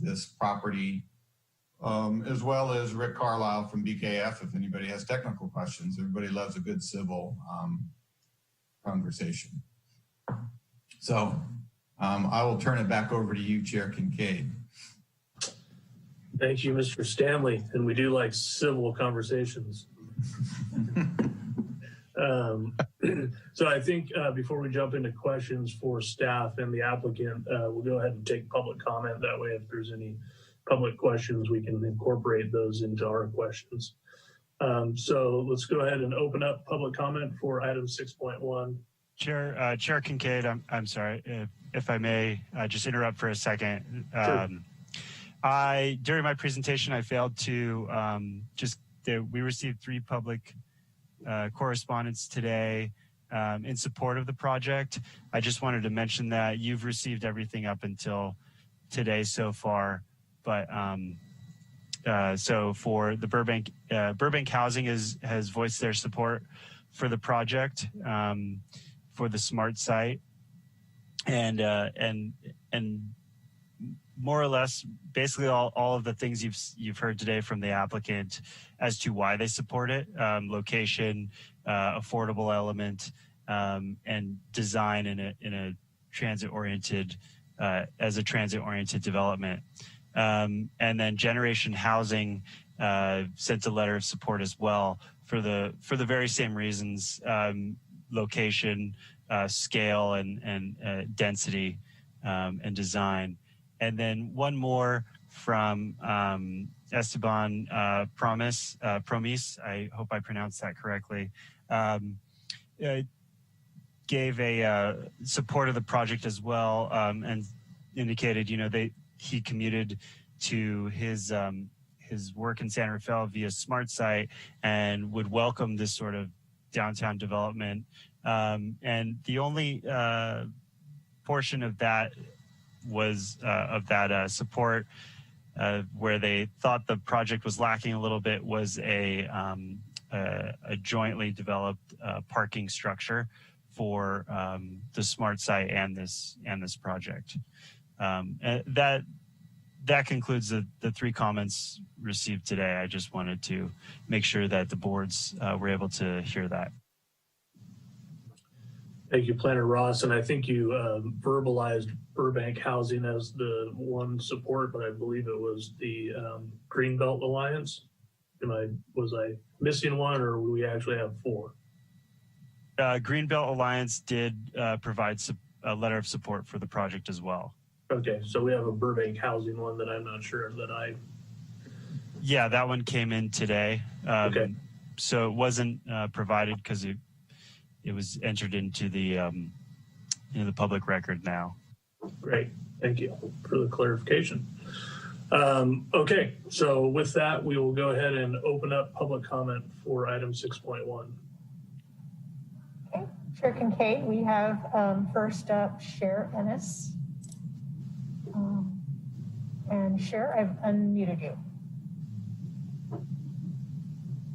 this property, as well as Rick Carlisle from BKF, if anybody has technical questions. Everybody loves a good civil conversation. So I will turn it back over to you, Chair Kincaid. Thank you, Mr. Stanley. And we do like civil conversations. So I think before we jump into questions for staff and the applicant, we'll go ahead and take public comment. That way, if there's any public questions, we can incorporate those into our questions. So let's go ahead and open up public comment for item 6.1. Chair Kincaid, I'm sorry, if I may just interrupt for a second. Sure. During my presentation, I failed to we received 3 public correspondence today in support of the project. I just wanted to mention that you've received everything up until today so far, but so for the Burbank Housing has voiced their support for the project, for the smart site, and more or less basically all of the things you've heard today from the applicant as to why they support it: location, affordable element, and design in a transit-oriented development. And then Generation Housing sent a letter of support as well for the very same reasons: location, scale, and density, and design. And then one more from Esteban Promise, I hope I pronounced that correctly, gave a support of the project as well, and indicated, he commuted to his work in San Rafael via Smart Site and would welcome this sort of downtown development. And the only portion of that was support where they thought the project was lacking a little bit was a jointly developed parking structure for the Smart Site and this project. That concludes the three comments received today. I just wanted to make sure that the boards were able to hear that. Thank you, Planner Ross. And I think you verbalized Burbank Housing as the one support, but I believe it was the Greenbelt Alliance. Was I missing one, or we actually have four? Greenbelt Alliance did provide a letter of support for the project as well. Okay, so we have a Burbank Housing one that I'm not sure that I... Yeah, that one came in today. Okay. So it wasn't provided because it was entered into the public record now. Great, thank you for the clarification. Okay, so with that, we will go ahead and open up public comment for item 6.1. Okay, Chair Kincaid, we have first up Cher Ennis. And Cher, I've unmuted you.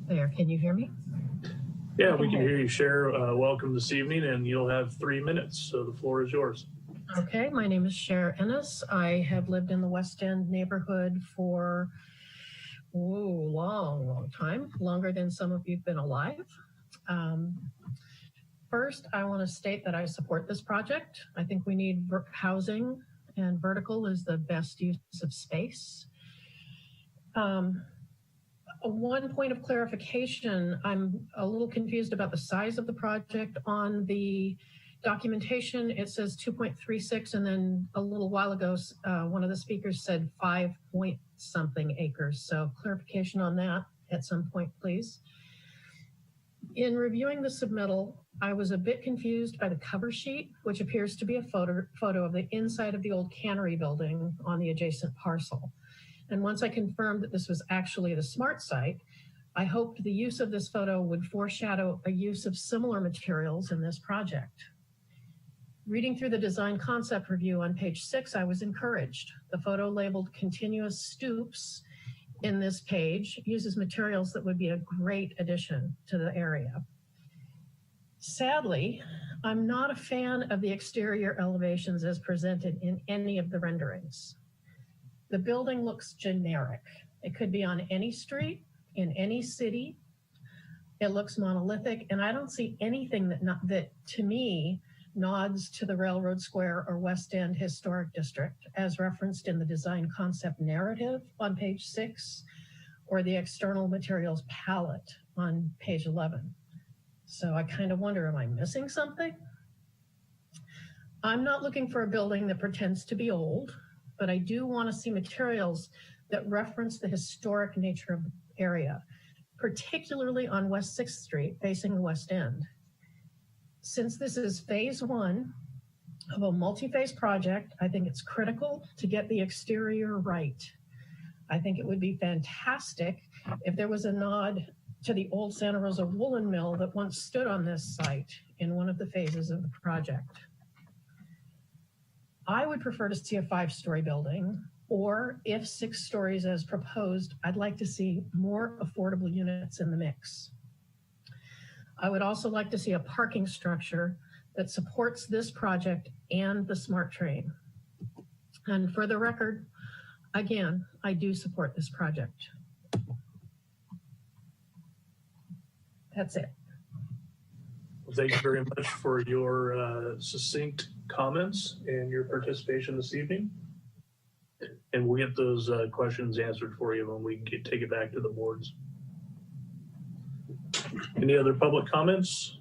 There, can you hear me? Yeah, we can hear you, Cher. Welcome this evening, and you'll have 3 minutes, so the floor is yours. Okay, my name is Cher Ennis. I have lived in the West End neighborhood for long time, longer than some of you have been alive. First, I want to state that I support this project. I think we need housing, and vertical is the best use of space. One point of clarification, I'm a little confused about the size of the project. On the documentation, it says 2.36, and then a little while ago, one of the speakers said 5-point-something acres. So clarification on that at some point, please. In reviewing the submittal, I was a bit confused by the cover sheet, which appears to be a photo of the inside of the old cannery building on the adjacent parcel. And once I confirmed that this was actually the Smart Site, I hoped the use of this photo would foreshadow a use of similar materials in this project. Reading through the design concept review on page 6, I was encouraged. The photo labeled continuous stoops in this page uses materials that would be a great addition to the area. Sadly, I'm not a fan of the exterior elevations as presented in any of the renderings. The building looks generic. It could be on any street, in any city. It looks monolithic, and I don't see anything that to me nods to the Railroad Square or West End Historic District as referenced in the design concept narrative on page 6 or the external materials palette on page 11. So I kind of wonder, am I missing something? I'm not looking for a building that pretends to be old, but I do want to see materials that reference the historic nature of the area, particularly on West 6th Street facing the West End. Since this is phase 1 of a multi-phase project, I think it's critical to get the exterior right. I think it would be fantastic if there was a nod to the old Santa Rosa woolen mill that once stood on this site in one of the phases of the project. I would prefer to see a 5-story building, or if 6 stories as proposed, I'd like to see more affordable units in the mix. I would also like to see a parking structure that supports this project and the SMART train. And for the record, again, I do support this project. That's it. Well, thank you very much for your succinct comments and your participation this evening. And we'll get those questions answered for you when we take it back to the boards. Any other public comments?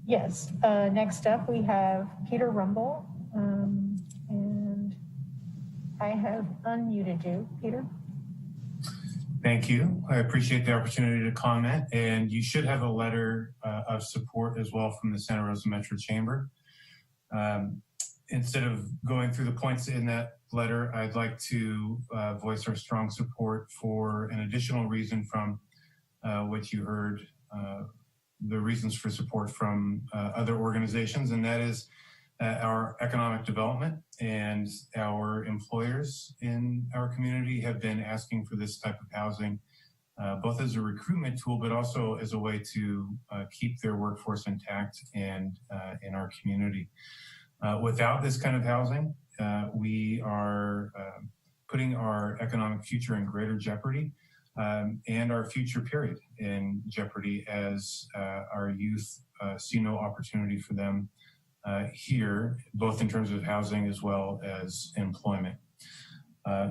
Yes. Next up, we have Peter Rumble. And I have unmuted you, Peter. Thank you. I appreciate the opportunity to comment, and you should have a letter of support as well from the Santa Rosa Metro Chamber. Instead of going through the points in that letter, I'd like to voice our strong support for an additional reason from what you heard, the reasons for support from other organizations, and that is our economic development and our employers in our community have been asking for this type of housing, both as a recruitment tool, but also as a way to keep their workforce intact and in our community. Without this kind of housing, we are putting our economic future in greater jeopardy and our future period in jeopardy as our youth see no opportunity for them here, both in terms of housing as well as employment.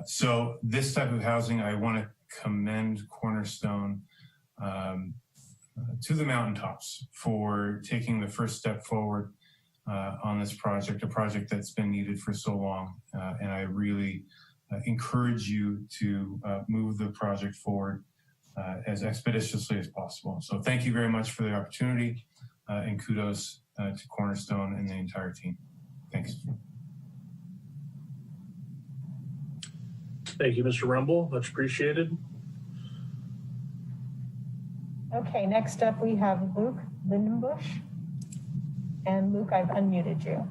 So this type of housing, I want to commend Cornerstone to the mountaintops for taking the first step forward on this project, a project that's been needed for so long. And I really encourage you to move the project forward as expeditiously as possible. So thank you very much for the opportunity and kudos to Cornerstone and the entire team. Thanks. Thank you, Mr. Rumble. Much appreciated. Okay, next up we have Luke Lindenbush. And Luke, I've unmuted you.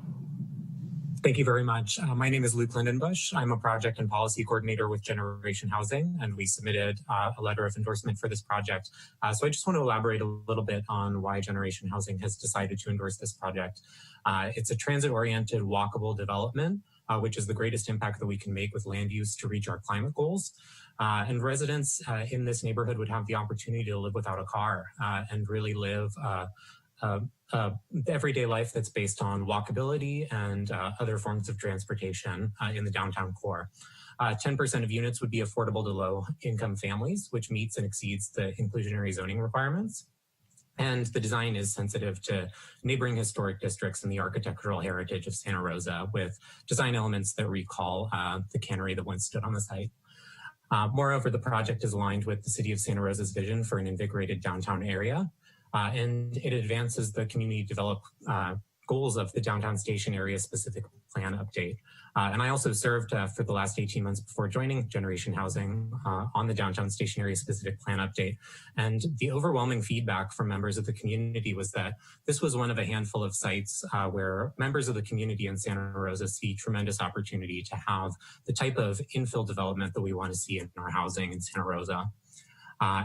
Thank you very much. My name is Luke Lindenbush. I'm a project and policy coordinator with Generation Housing, and we submitted a letter of endorsement for this project. So I just want to elaborate a little bit on why Generation Housing has decided to endorse this project. It's a transit-oriented, walkable development, which is the greatest impact that we can make with land use to reach our climate goals. And residents in this neighborhood would have the opportunity to live without a car and really live everyday life that's based on walkability and other forms of transportation in the downtown core. 10% of units would be affordable to low-income families, which meets and exceeds the inclusionary zoning requirements. And the design is sensitive to neighboring historic districts and the architectural heritage of Santa Rosa with design elements that recall the cannery that once stood on the site. Moreover, the project is aligned with the City of Santa Rosa's vision for an invigorated downtown area. And it advances the community develop goals of the downtown station area specific plan update. And I also served for the last 18 months before joining Generation Housing on the downtown station area specific plan update. And the overwhelming feedback from members of the community was that this was one of a handful of sites where members of the community in Santa Rosa see tremendous opportunity to have the type of infill development that we want to see in our housing in Santa Rosa.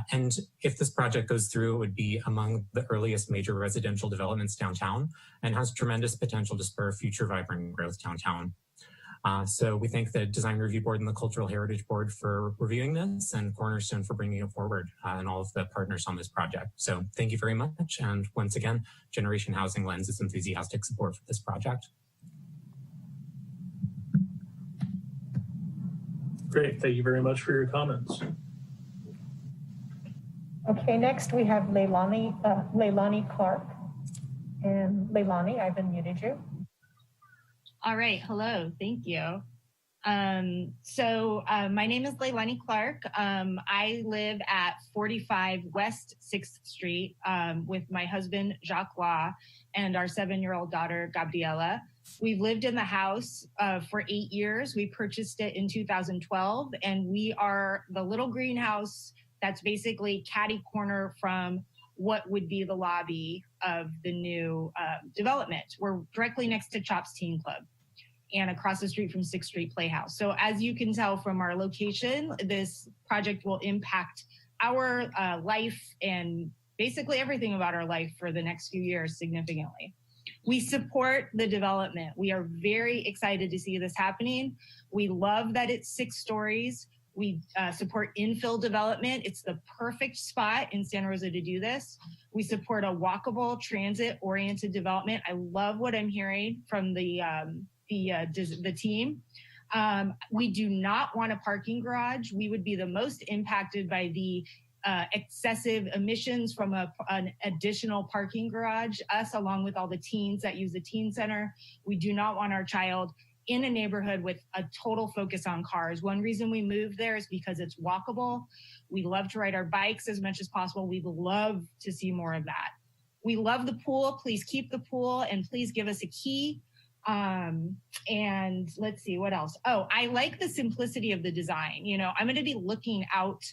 And if this project goes through, it would be among the earliest major residential developments downtown and has tremendous potential to spur future vibrant growth downtown. So we thank the Design Review Board and the Cultural Heritage Board for reviewing this and Cornerstone for bringing it forward and all of the partners on this project. So thank you very much. And once again, Generation Housing lends its enthusiastic support for this project. Great. Thank you very much for your comments. Okay, next we have Leilani Clark. And Leilani, I've unmuted you. All right, hello, thank you. My name is Leilani Clark. I live at 45 West 6th Street with my husband, Jacques Law, and our 7-year-old daughter, Gabriela. We've lived in the house for 8 years. We purchased it in 2012, and we are the little greenhouse that's basically catty corner from what would be the lobby of the new development. We're directly next to Chops Teen Club and across the street from 6th Street Playhouse. So as you can tell from our location, this project will impact our life and basically everything about our life for the next few years significantly. We support the development. We are very excited to see this happening. We love that it's 6 stories. We support infill development. It's the perfect spot in Santa Rosa to do this. We support a walkable, transit-oriented development. I love what I'm hearing from the team. We do not want a parking garage. We would be the most impacted by the excessive emissions from an additional parking garage, us along with all the teens that use the teen center. We do not want our child in a neighborhood with a total focus on cars. One reason we moved there is because it's walkable. We love to ride our bikes as much as possible. We'd love to see more of that. We love the pool. Please keep the pool and please give us a key. And let's see what else. Oh, I like the simplicity of the design. You know, I'm going to be looking out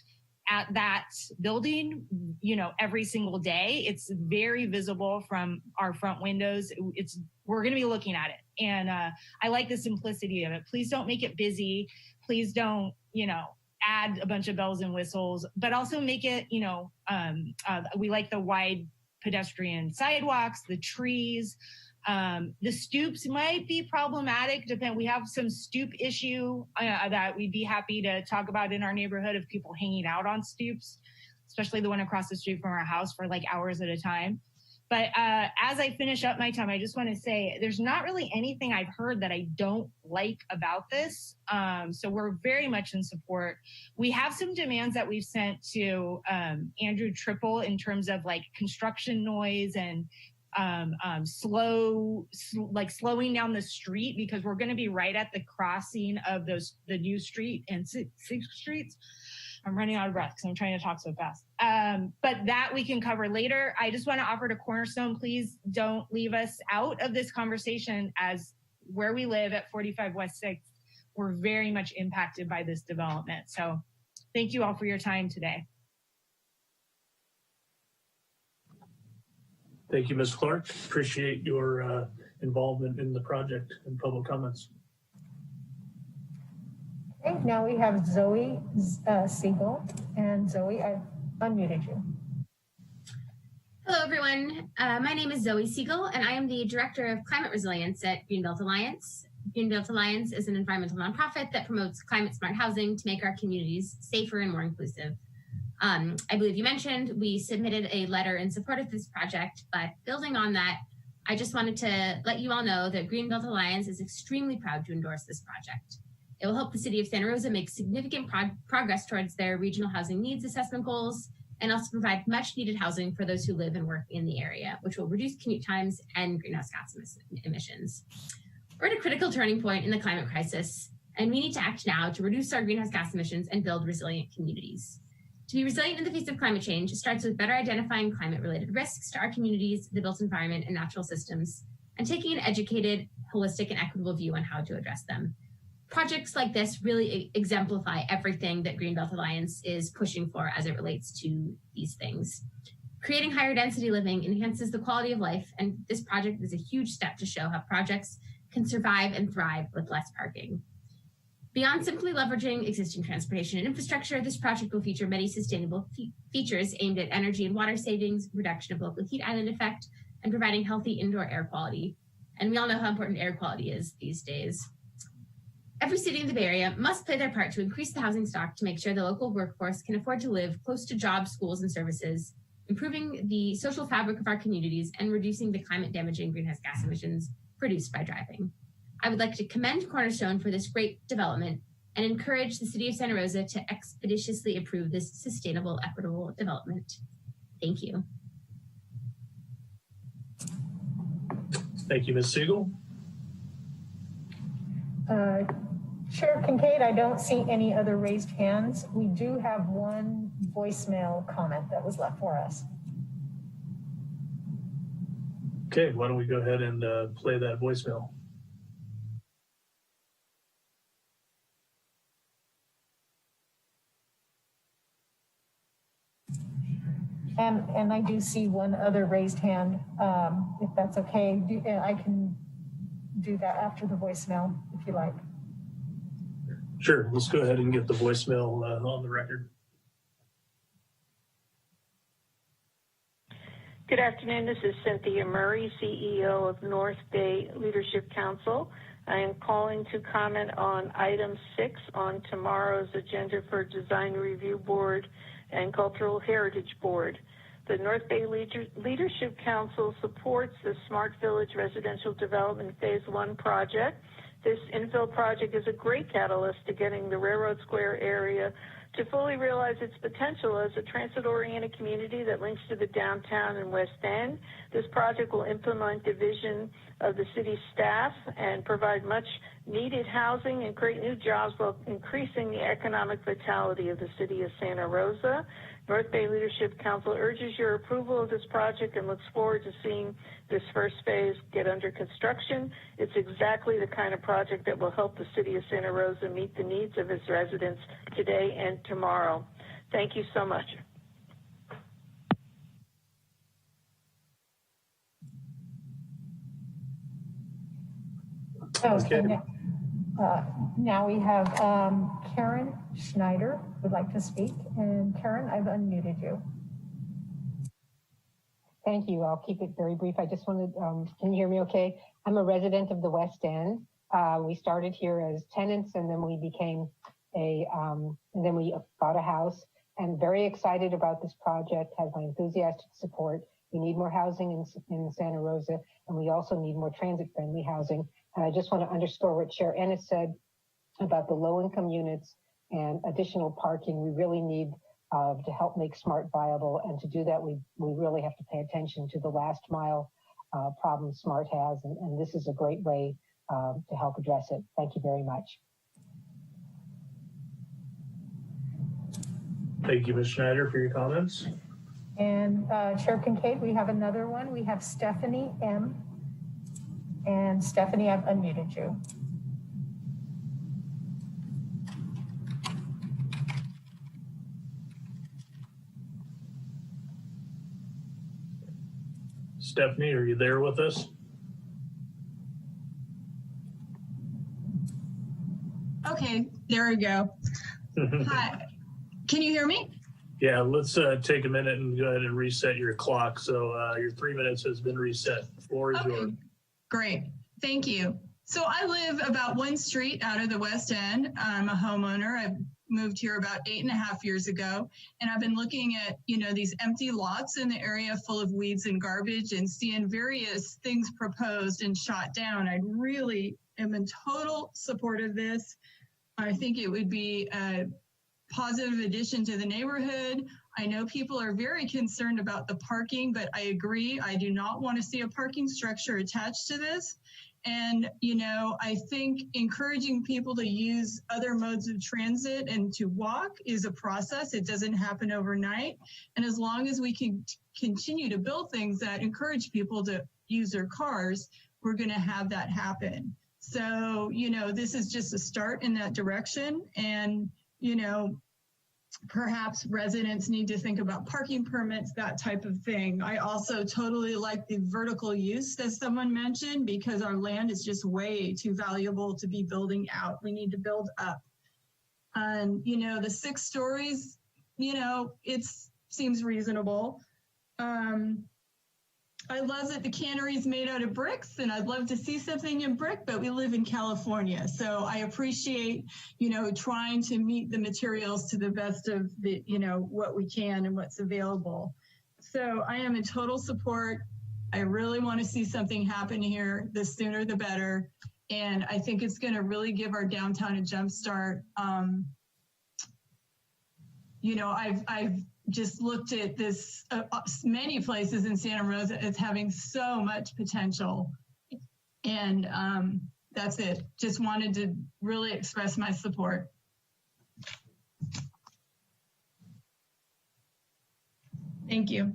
at that building, you know, every single day. It's very visible from our front windows. We're going to be looking at it. And I like the simplicity of it. Please don't make it busy. Please don't, you know, add a bunch of bells and whistles, but also make it, you know, we like the wide pedestrian sidewalks, the trees. The stoops might be problematic. We have some stoop issue that we'd be happy to talk about in our neighborhood of people hanging out on stoops, especially the one across the street from our house for like hours at a time. But as I finish up my time, I just want to say there's not really anything I've heard that I don't like about this. So we're very much in support. We have some demands that we've sent to Andrew Triple in terms of like construction noise and slowing down the street, because we're going to be right at the crossing of the new street and six streets. I'm running out of breath because I'm trying to talk so fast. But that we can cover later. I just want to offer to Cornerstone, please don't leave us out of this conversation, as where we live at 45 West 6th, we're very much impacted by this development. So thank you all for your time today. Thank you, Ms. Clark. Appreciate your involvement in the project and public comments. Okay, now we have Zoe Siegel. And Zoe, I've unmuted you. Hello, everyone. My name is Zoe Siegel, and I am the Director of Climate Resilience at Greenbelt Alliance. Greenbelt Alliance is an environmental nonprofit that promotes climate-smart housing to make our communities safer and more inclusive. I believe you mentioned we submitted a letter in support of this project, but building on that, I just wanted to let you all know that Greenbelt Alliance is extremely proud to endorse this project. It will help the city of Santa Rosa make significant progress towards their regional housing needs assessment goals, and also provide much needed housing for those who live and work in the area, which will reduce commute times and greenhouse gas emissions. We're at a critical turning point in the climate crisis, and we need to act now to reduce our greenhouse gas emissions and build resilient communities. To be resilient in the face of climate change, it starts with better identifying climate-related risks to our communities, the built environment, and natural systems, and taking an educated, holistic, and equitable view on how to address them. Projects like this really exemplify everything that Greenbelt Alliance is pushing for as it relates to these things. Creating higher density living enhances the quality of life, and this project is a huge step to show how projects can survive and thrive with less parking. Beyond simply leveraging existing transportation and infrastructure, this project will feature many sustainable features aimed at energy and water savings, reduction of local heat island effect, and providing healthy indoor air quality. And we all know how important air quality is these days. Every city in the Bay Area must play their part to increase the housing stock to make sure the local workforce can afford to live close to jobs, schools, and services, improving the social fabric of our communities and reducing the climate-damaging greenhouse gas emissions produced by driving. I would like to commend Cornerstone for this great development and encourage the city of Santa Rosa to expeditiously approve this sustainable, equitable development. Thank you. Thank you, Ms. Siegel. Chair Kincaid, I don't see any other raised hands. We do have one voicemail comment that was left for us. Okay, why don't we go ahead and play that voicemail. And I do see one other raised hand, if that's okay. I can do that after the voicemail, if you like. Sure, let's go ahead and get the voicemail on the record. Good afternoon, this is Cynthia Murray, CEO of North Bay Leadership Council. I am calling to comment on item 6 on tomorrow's agenda for Design Review Board and Cultural Heritage Board. The North Bay Leadership Council supports the Smart Village Residential Development Phase 1 project. This infill project is a great catalyst to getting the Railroad Square area to fully realize its potential as a transit-oriented community that links to the downtown and West End. This project will implement the vision of the city staff and provide much needed housing and create new jobs while increasing the economic vitality of the city of Santa Rosa. North Bay Leadership Council urges your approval of this project and looks forward to seeing this first phase get under construction. It's exactly the kind of project that will help the city of Santa Rosa meet the needs of its residents today and tomorrow. Thank you so much. Okay. Now we have Karen Schneider would like to speak. And Karen, I've unmuted you. Thank you. I'll keep it very brief. I just wanted, can you hear me okay? I'm a resident of the West End. We started here as tenants and then we became and then we bought a house, and very excited about this project, has my enthusiastic support. We need more housing in Santa Rosa, and we also need more transit-friendly housing. And I just want to underscore what Chair Ennis said about the low-income units and additional parking. We really need to help make SMART viable, and to do that, we really have to pay attention to the last mile problem SMART has, and this is a great way to help address it. Thank you very much. Thank you, Ms. Schneider, for your comments. And Chair Kincaid, we have another one. We have Stephanie M. And Stephanie, I've unmuted you. Stephanie, are you there with us? Okay, there we go. Hi, can you hear me? Yeah, let's take a minute and go ahead and reset your clock. So your 3 minutes has been reset. The floor is yours. Great, thank you. So I live about one street out of the West End. I'm a homeowner. I've moved here about 8.5 years ago, and I've been looking at, these empty lots in the area full of weeds and garbage and seeing various things proposed and shot down. I really am in total support of this. I think it would be a positive addition to the neighborhood. I know people are very concerned about the parking, but I agree. I do not want to see a parking structure attached to this. And, I think encouraging people to use other modes of transit and to walk is a process. It doesn't happen overnight. And as long as we can continue to build things that encourage people to use their cars, we're going to have that happen. So, this is just a start in that direction. And, perhaps residents need to think about parking permits, that type of thing. I also totally like the vertical use that someone mentioned, because our land is just way too valuable to be building out. We need to build up. And, the 6 stories, it seems reasonable. I love that the cannery is made out of bricks, and I'd love to see something in brick, but we live in California. So I appreciate, trying to meet the materials to the best of the, what we can and what's available. So I am in total support. I really want to see something happen here. The sooner the better. And I think it's going to really give our downtown a jump start. I've just looked at this, many places in Santa Rosa as having so much potential. And that's it. Just wanted to really express my support. Thank you.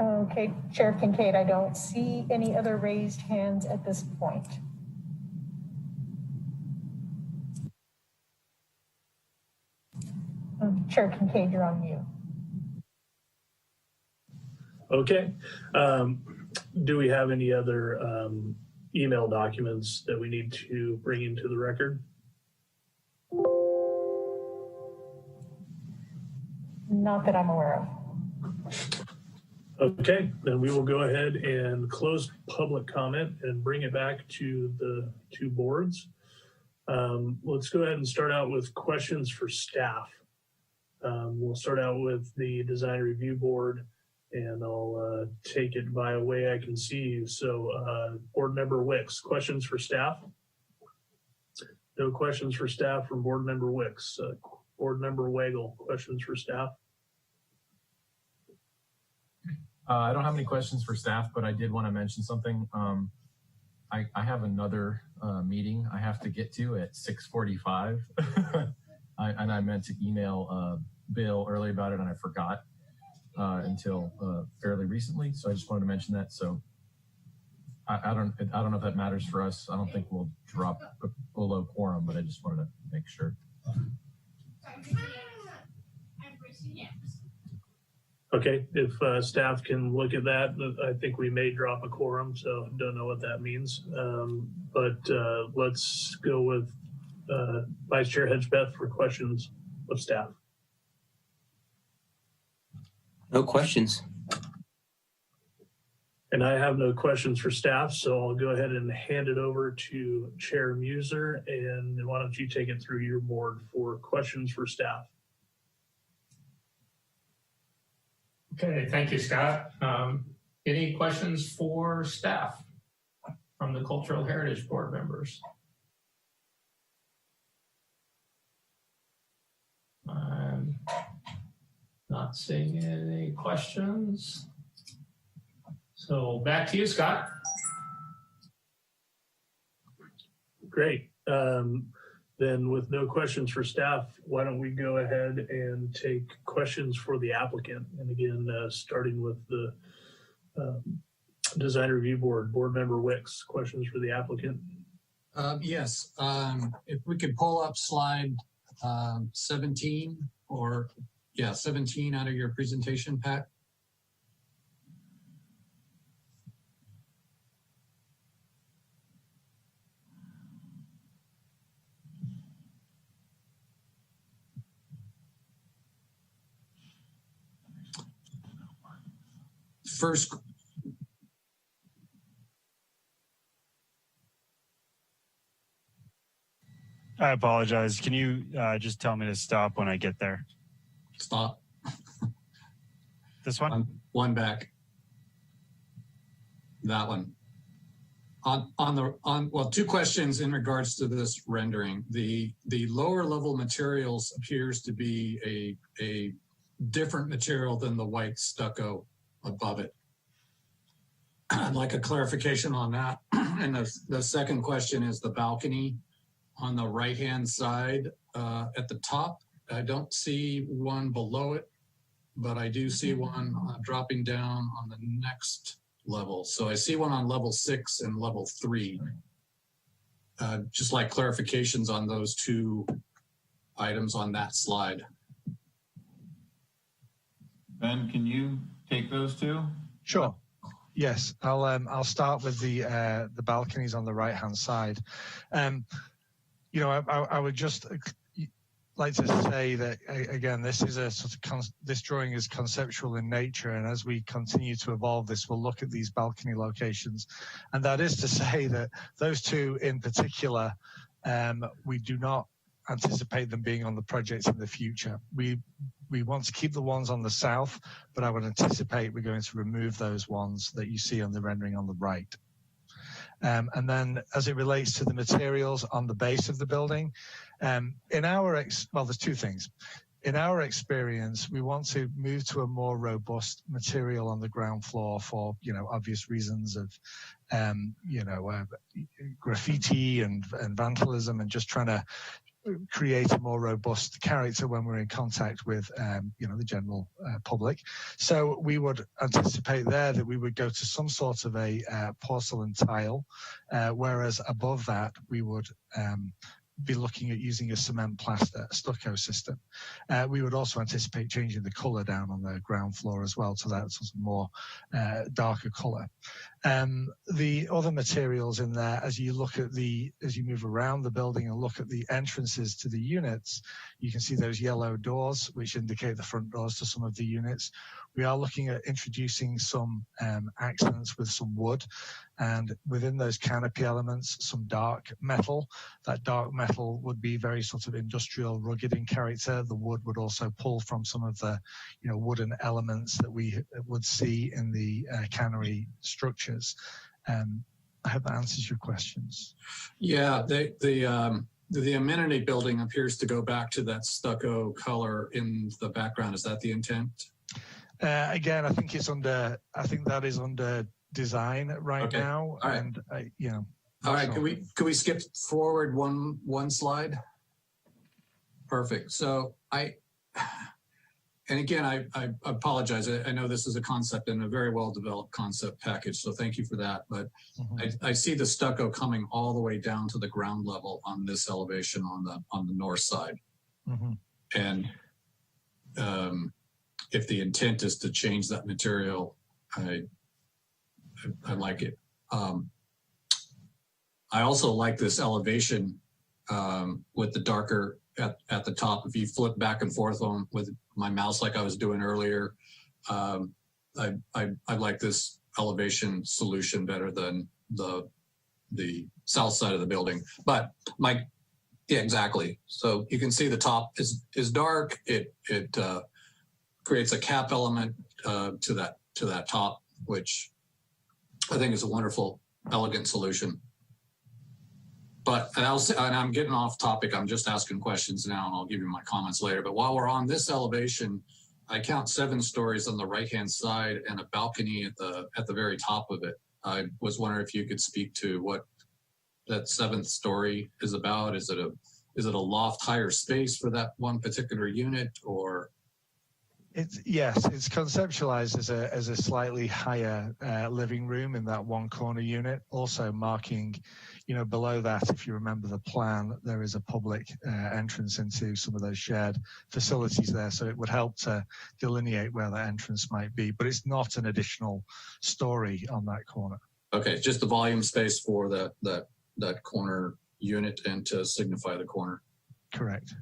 Okay, Chair Kincaid, I don't see any other raised hands at this point. Chair Kincaid, you're on mute. Okay. Do we have any other email documents that we need to bring into the record? Not that I'm aware of. Okay, then we will go ahead and close public comment and bring it back to the 2 boards. Let's go ahead and start out with questions for staff. We'll start out with the Design Review Board, and I'll take it by a way I can see you. So Board Member Wicks, questions for staff? No questions for staff from Board Member Wicks. Board Member Wagle, questions for staff? I don't have any questions for staff, but I did want to mention something. I have another meeting I have to get to at 6:45. And I meant to email Bill early about it, and I forgot until fairly recently. So I just wanted to mention that. So I don't know if that matters for us. I don't think we'll drop below quorum, but I just wanted to make sure. Okay, if staff can look at that, I think we may drop a quorum, so don't know what that means. But let's go with Vice Chair Hedgebeth for questions of staff. No questions. And I have no questions for staff, so I'll go ahead and hand it over to Chair Muser, and why don't you take it through your board for questions for staff. Okay, thank you, Scott. Any questions for staff from the Cultural Heritage Board members? I'm not seeing any questions. So back to you, Scott. Great. Then with no questions for staff, why don't we go ahead and take questions for the applicant? And again, starting with the Design Review Board, Board Member Wicks, questions for the applicant? Yes, if we could pull up slide 17 or 17 out of your presentation pack. First, I apologize. Can you just tell me to stop when I get there? Stop. This one? One back. That one. Well, two questions in regards to this rendering. The lower level materials appears to be a different material than the white stucco above it. I'd like a clarification on that. And the second question is the balcony on the right-hand side at the top. I don't see one below it, but I do see one dropping down on the next level. So I see one on level 6 and level 3. Just like clarifications on those two items on that slide. Ben, can you take those two? Sure. Yes, I'll start with the balconies on the right-hand side. You know, I would just like to say that again, this is a sort of this drawing is conceptual in nature, and as we continue to evolve this, we'll look at these balcony locations, and that is to say that those two in particular, we do not anticipate them being on the project in the future. We want to keep the ones on the south, but I would anticipate we're going to remove those ones that you see on the rendering on the right. And then as it relates to the materials on the base of the building, well, there's two things. In our experience, we want to move to a more robust material on the ground floor for, you know, obvious reasons of, graffiti and vandalism, and just trying to create a more robust character when we're in contact with, the general public. So we would anticipate there that we would go to some sort of a porcelain tile, whereas above that we would be looking at using a cement plaster stucco system. We would also anticipate changing the color down on the ground floor as well to that sort of more darker color. The other materials in there, as you move around the building and look at the entrances to the units, you can see those yellow doors, which indicate the front doors to some of the units. We are looking at introducing some accents with some wood, and within those canopy elements, some dark metal. That dark metal would be very sort of industrial, rugged in character. The wood would also pull from some of the, wooden elements that we would see in the cannery structures. I hope that answers your questions. Yeah, the amenity building appears to go back to that stucco color in the background. Is that the intent? Again, I think that is under design right now. All right. And you know. All right. Can we skip forward one slide? Perfect. So and again, I apologize. I know this is a concept and a very well-developed concept package, so thank you for that. But I see the stucco coming all the way down to the ground level on this elevation on the north side. And if the intent is to change that material, I like it. I also like this elevation with the darker at the top. If you flip back and forth on with my mouse like I was doing earlier, I like this elevation solution better than the south side of the building. But yeah, exactly. So you can see the top is dark. It creates a cap element to that top, which I think is a wonderful, elegant solution. But, and I'm getting off topic, I'm just asking questions now and I'll give you my comments later. But while we're on this elevation, I count 7 stories on the right-hand side and a balcony at the very top of it. I was wondering if you could speak to what that 7th story is about. Is it a loft higher space for that one particular unit, or? Yes, it's conceptualized as a slightly higher living room in that one corner unit. Also marking, you know, below that, if you remember the plan, there is a public entrance into some of those shared facilities there. So it would help to delineate where that entrance might be, but it's not an additional story on that corner. Okay, just the volume space for that corner unit and to signify the corner. Correct.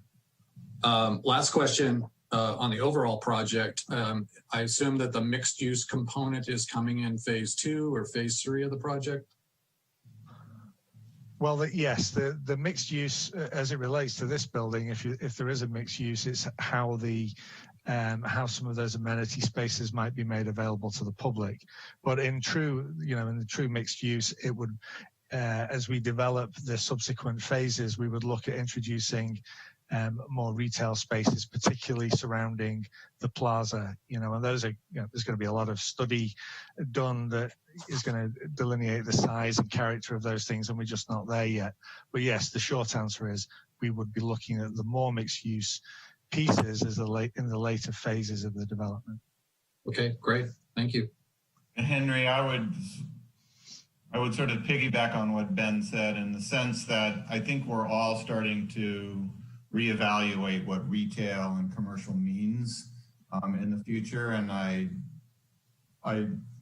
Last question. On the overall project, I assume that the mixed use component is coming in phase 2 or phase 3 of the project? Well, yes, the mixed use as it relates to this building, if there is a mixed use, it's how some of those amenity spaces might be made available to the public. But in the true mixed use, it would, as we develop the subsequent phases, we would look at introducing more retail spaces, particularly surrounding the plaza, and those are, there's going to be a lot of study done that is going to delineate the size and character of those things, and we're just not there yet. But yes, the short answer is we would be looking at the more mixed use pieces in the later phases of the development. Okay, great. Thank you. Henry, I would sort of piggyback on what Ben said in the sense that I think we're all starting to reevaluate what retail and commercial means in the future. And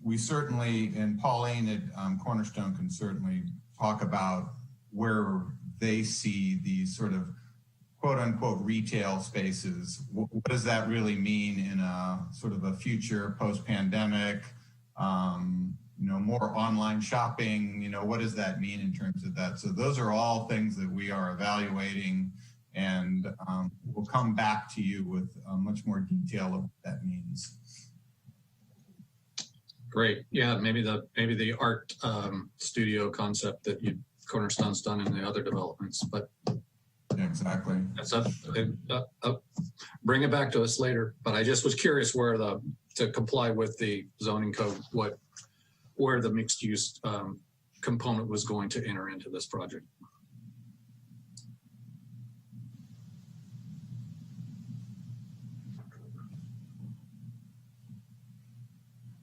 we certainly, and Pauline at Cornerstone can certainly talk about where they see these sort of quote unquote retail spaces. What does that really mean in a sort of a future post-pandemic, more online shopping, what does that mean in terms of that? So those are all things that we are evaluating, and we'll come back to you with much more detail of what that means. Great. Yeah, maybe the art studio concept that Cornerstone's done in the other developments, but yeah, exactly. That's bring it back to us later. But I just was curious where to comply with the zoning code, where the mixed use component was going to enter into this project.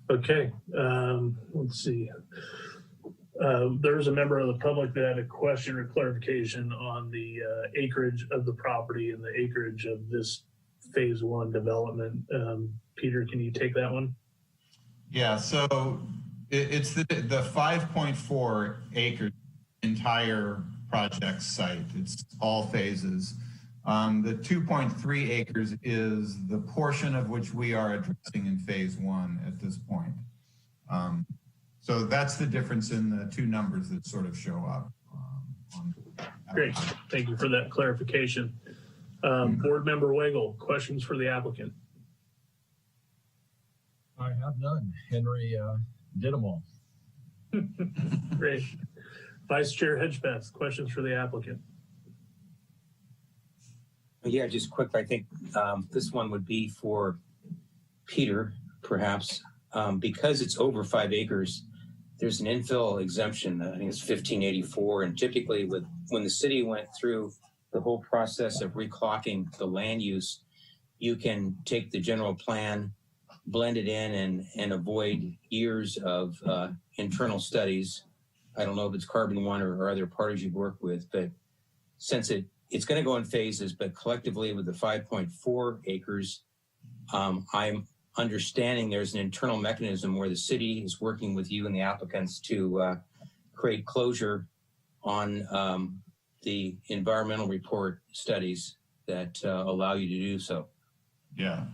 Okay, let's see. There's a member of the public that had a question or clarification on the acreage of the property and the acreage of this phase 1 development. Peter, can you take that one? Yeah, so it's the 5.4 acre entire project site. It's all phases. The 2.3 acres is the portion of which we are addressing in phase 1 at this point. So that's the difference in the two numbers that sort of show up. Great, thank you for that clarification. Board Member Wagle, questions for the applicant? I have none. Henry did them all. Great. Vice Chair Hedgepeth, questions for the applicant? Yeah, just quick. I think this one would be for Peter, perhaps, because it's over 5 acres. There's an infill exemption. I think it's 1584, and typically, when the city went through the whole process of reclocking the land use, you can take the general plan, blend it in, and avoid years of internal studies. I don't know if it's Carbon One or other parties you work with, but since it's going to go in phases, but collectively with the 5.4 acres, I'm understanding there's an internal mechanism where the city is working with you and the applicants to create closure on the environmental report studies that allow you to do so. Yeah.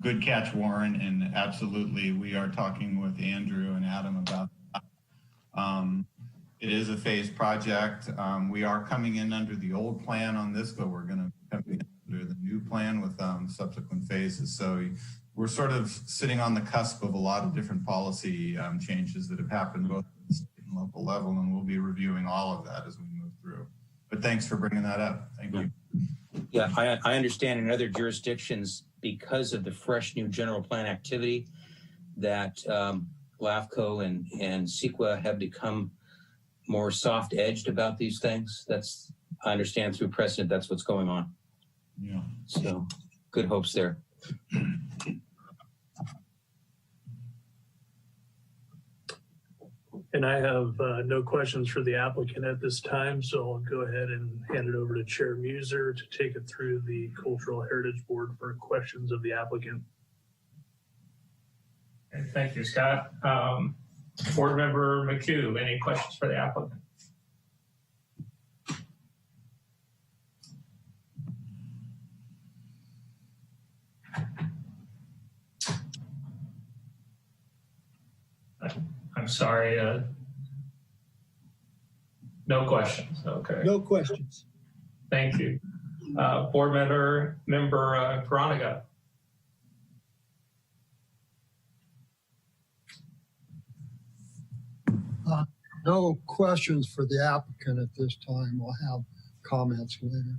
Good catch, Warren. And absolutely, we are talking with Andrew and Adam about that. It is a phased project. We are coming in under the old plan on this, but we're going to come in under the new plan with subsequent phases. So we're sort of sitting on the cusp of a lot of different policy changes that have happened both at the state and local level, and we'll be reviewing all of that as we move through. But thanks for bringing that up. Thank you. Yeah, I understand in other jurisdictions, because of the fresh new general plan activity, that LAFCO and CEQA have become more soft-edged about these things. I understand through precedent, that's what's going on. Yeah. So good hopes there. And I have no questions for the applicant at this time, so I'll go ahead and hand it over to Chair Muser to take it through the Cultural Heritage Board for questions of the applicant. Okay, thank you, Scott. Board Member McHugh, any questions for the applicant? I'm sorry, no questions. Okay. No questions. Thank you. Board Member Groniga. No questions for the applicant at this time. We'll have comments later.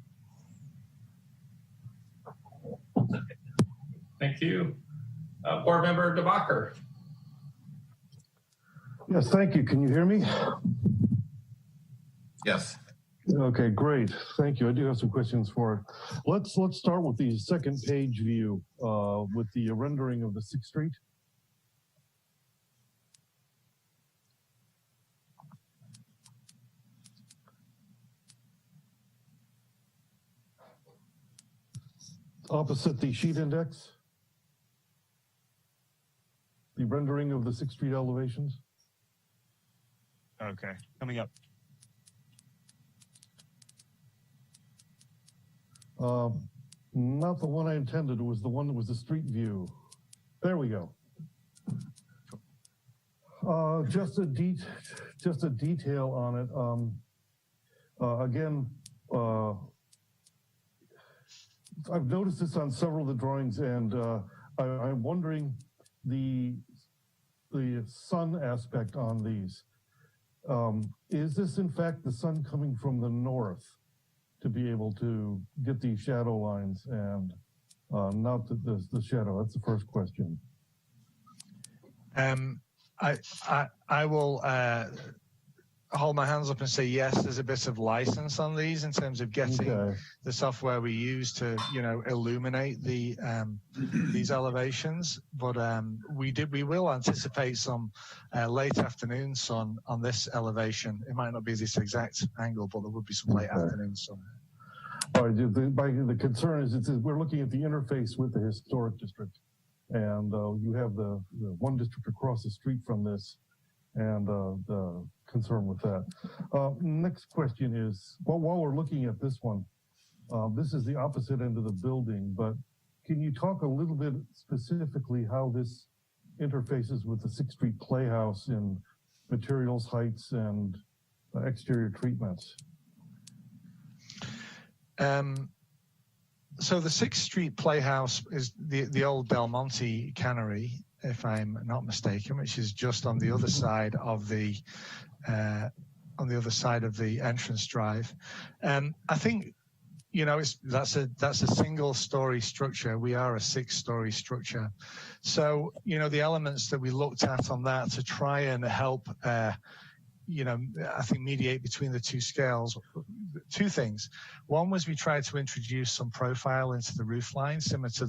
Thank you. Board Member DeBacher. Yes, thank you. Can you hear me? Yes. Okay, great. Thank you. I do have some questions for it. Let's start with the second page view with the rendering of the 6th Street. Opposite the sheet index, the rendering of the 6th Street elevations. Okay, coming up. Not the one I intended. It was the one that was the street view. There we go. Just a detail on it. Again, I've noticed this on several of the drawings, and I'm wondering the sun aspect on these. Is this in fact the sun coming from the north to be able to get these shadow lines and not the shadow? That's the first question. I will hold my hands up and say yes, there's a bit of license on these in terms of getting the software we use to, illuminate the these elevations. But we will anticipate some late afternoon sun on this elevation. It might not be this exact angle, but there would be some late afternoon sun. All right. The concern is we're looking at the interface with the historic district, and you have the one district across the street from this, and the concern with that. Next question is, while we're looking at this one, this is the opposite end of the building, but can you talk a little bit specifically how this interfaces with the 6th Street Playhouse in materials, heights, and exterior treatments? So the 6th Street Playhouse is the old Del Monte cannery, if I'm not mistaken, which is just on the other side of the entrance drive. I think, that's a single story structure. We are a 6-story structure. So, the elements that we looked at on that to try and help, I think mediate between the two scales, 2 things. One was we tried to introduce some profile into the roof line, similar to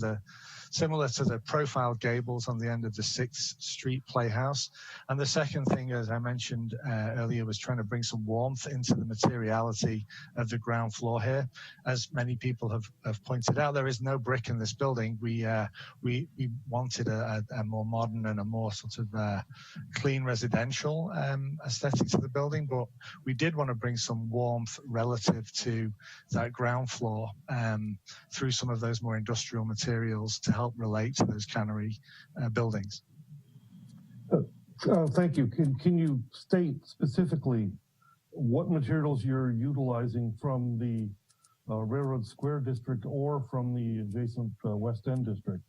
the profile gables on the end of the 6th Street Playhouse. And the second thing, as I mentioned earlier, was trying to bring some warmth into the materiality of the ground floor here. As many people have pointed out, there is no brick in this building. We wanted a more modern and a more sort of clean residential aesthetic to the building, but we did want to bring some warmth relative to that ground floor through some of those more industrial materials to help relate to those cannery buildings. Thank you. Can you state specifically what materials you're utilizing from the Railroad Square District or from the adjacent West End District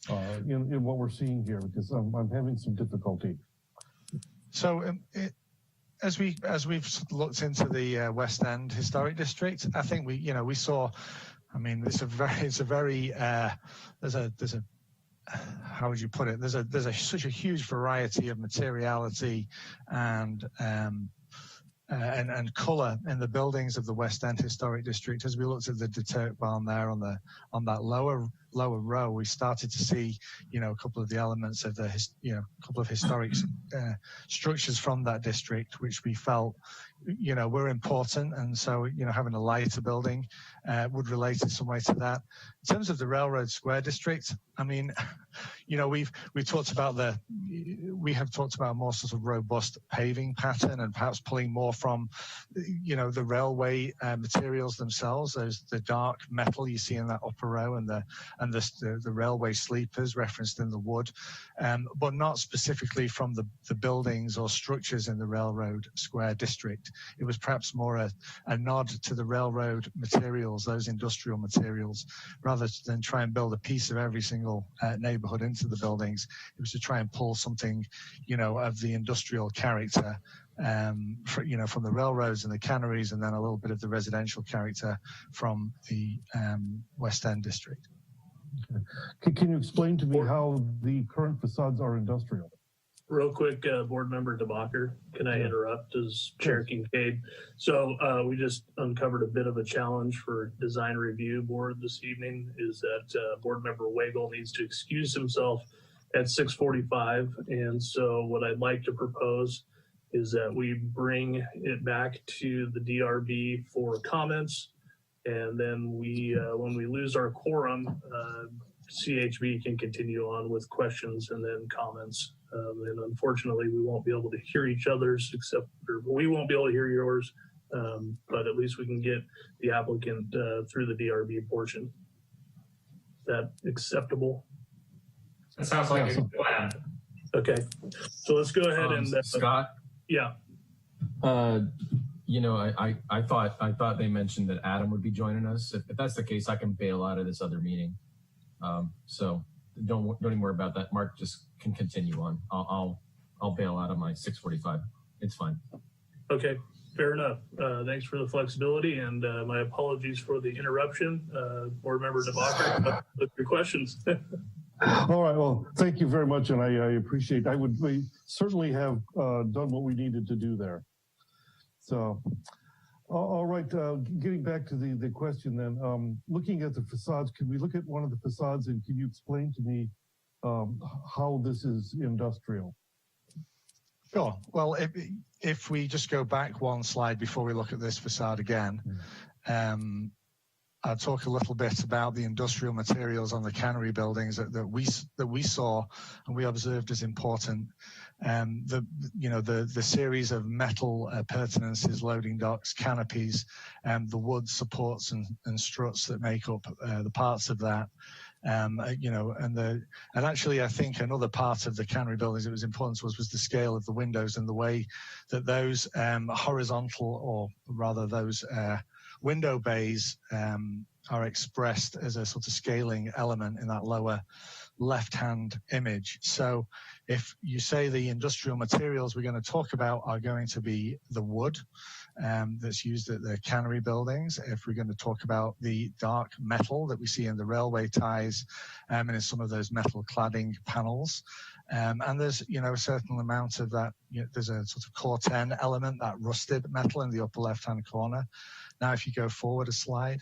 in what we're seeing here? Because I'm having some difficulty. So as we've looked into the West End Historic District, I think we saw. I mean, there's a how would you put it? There's such a huge variety of materiality and colour in the buildings of the West End Historic District. As we looked at the De Turk barn there on that lower row, we started to see, a couple of the elements of couple of historic structures from that district, which we felt, were important. And so, having a lighter building would relate in some way to that. In terms of the Railroad Square District, I mean, we have talked about a more sort of robust paving pattern and perhaps pulling more from, the railway materials themselves. There's the dark metal you see in that upper row and the railway sleepers referenced in the wood, but not specifically from the buildings or structures in the Railroad Square District. It was perhaps more a nod to the railroad materials, those industrial materials, rather than try and build a piece of every single neighborhood into the buildings. It was to try and pull something, of the industrial character, from the railroads and the canneries, and then a little bit of the residential character from the West End District. Okay. Can you explain to me how the current facades are industrial? Real quick, Board Member DeBacher, can I interrupt as Chair Kincaid? So we just uncovered a bit of a challenge for Design Review Board this evening, is that Board Member Wagle needs to excuse himself at 6:45. And so what I'd like to propose is that we bring it back to the DRB for comments. And then when we lose our quorum, CHB can continue on with questions and then comments. And unfortunately, we won't be able to hear each other's we won't be able to hear yours, but at least we can get the applicant through the DRB portion. Is that acceptable? That sounds like a good plan. Okay, so let's go ahead and Scott. Yeah. I thought they mentioned that Adam would be joining us. If that's the case, I can bail out of this other meeting. So don't even worry about that. Mark just can continue on. I'll bail out of my 6:45. It's fine. Okay, fair enough. Thanks for the flexibility, and my apologies for the interruption. Board Member DeBacher, with your questions. All right. Well, thank you very much, and I appreciate. We certainly have done what we needed to do there. So, all right. Getting back to the question then, looking at the facades, can we look at one of the facades and can you explain to me how this is industrial? Sure. Well, if we just go back one slide before we look at this facade again, I'll talk a little bit about the industrial materials on the cannery buildings that we saw and we observed as important. The series of metal pertinences, loading docks, canopies, the wood supports and struts that make up the parts of that. And actually, I think another part of the cannery buildings that was important to us was the scale of the windows and the way that those horizontal, or rather those window bays, are expressed as a sort of scaling element in that lower left-hand image. So if you say the industrial materials we're going to talk about are going to be the wood, that's used at the cannery buildings. If we're going to talk about the dark metal that we see in the railway ties and in some of those metal cladding panels. And there's, a certain amount of that, there's a sort of core 10 element, that rusted metal in the upper left-hand corner. Now, if you go forward a slide,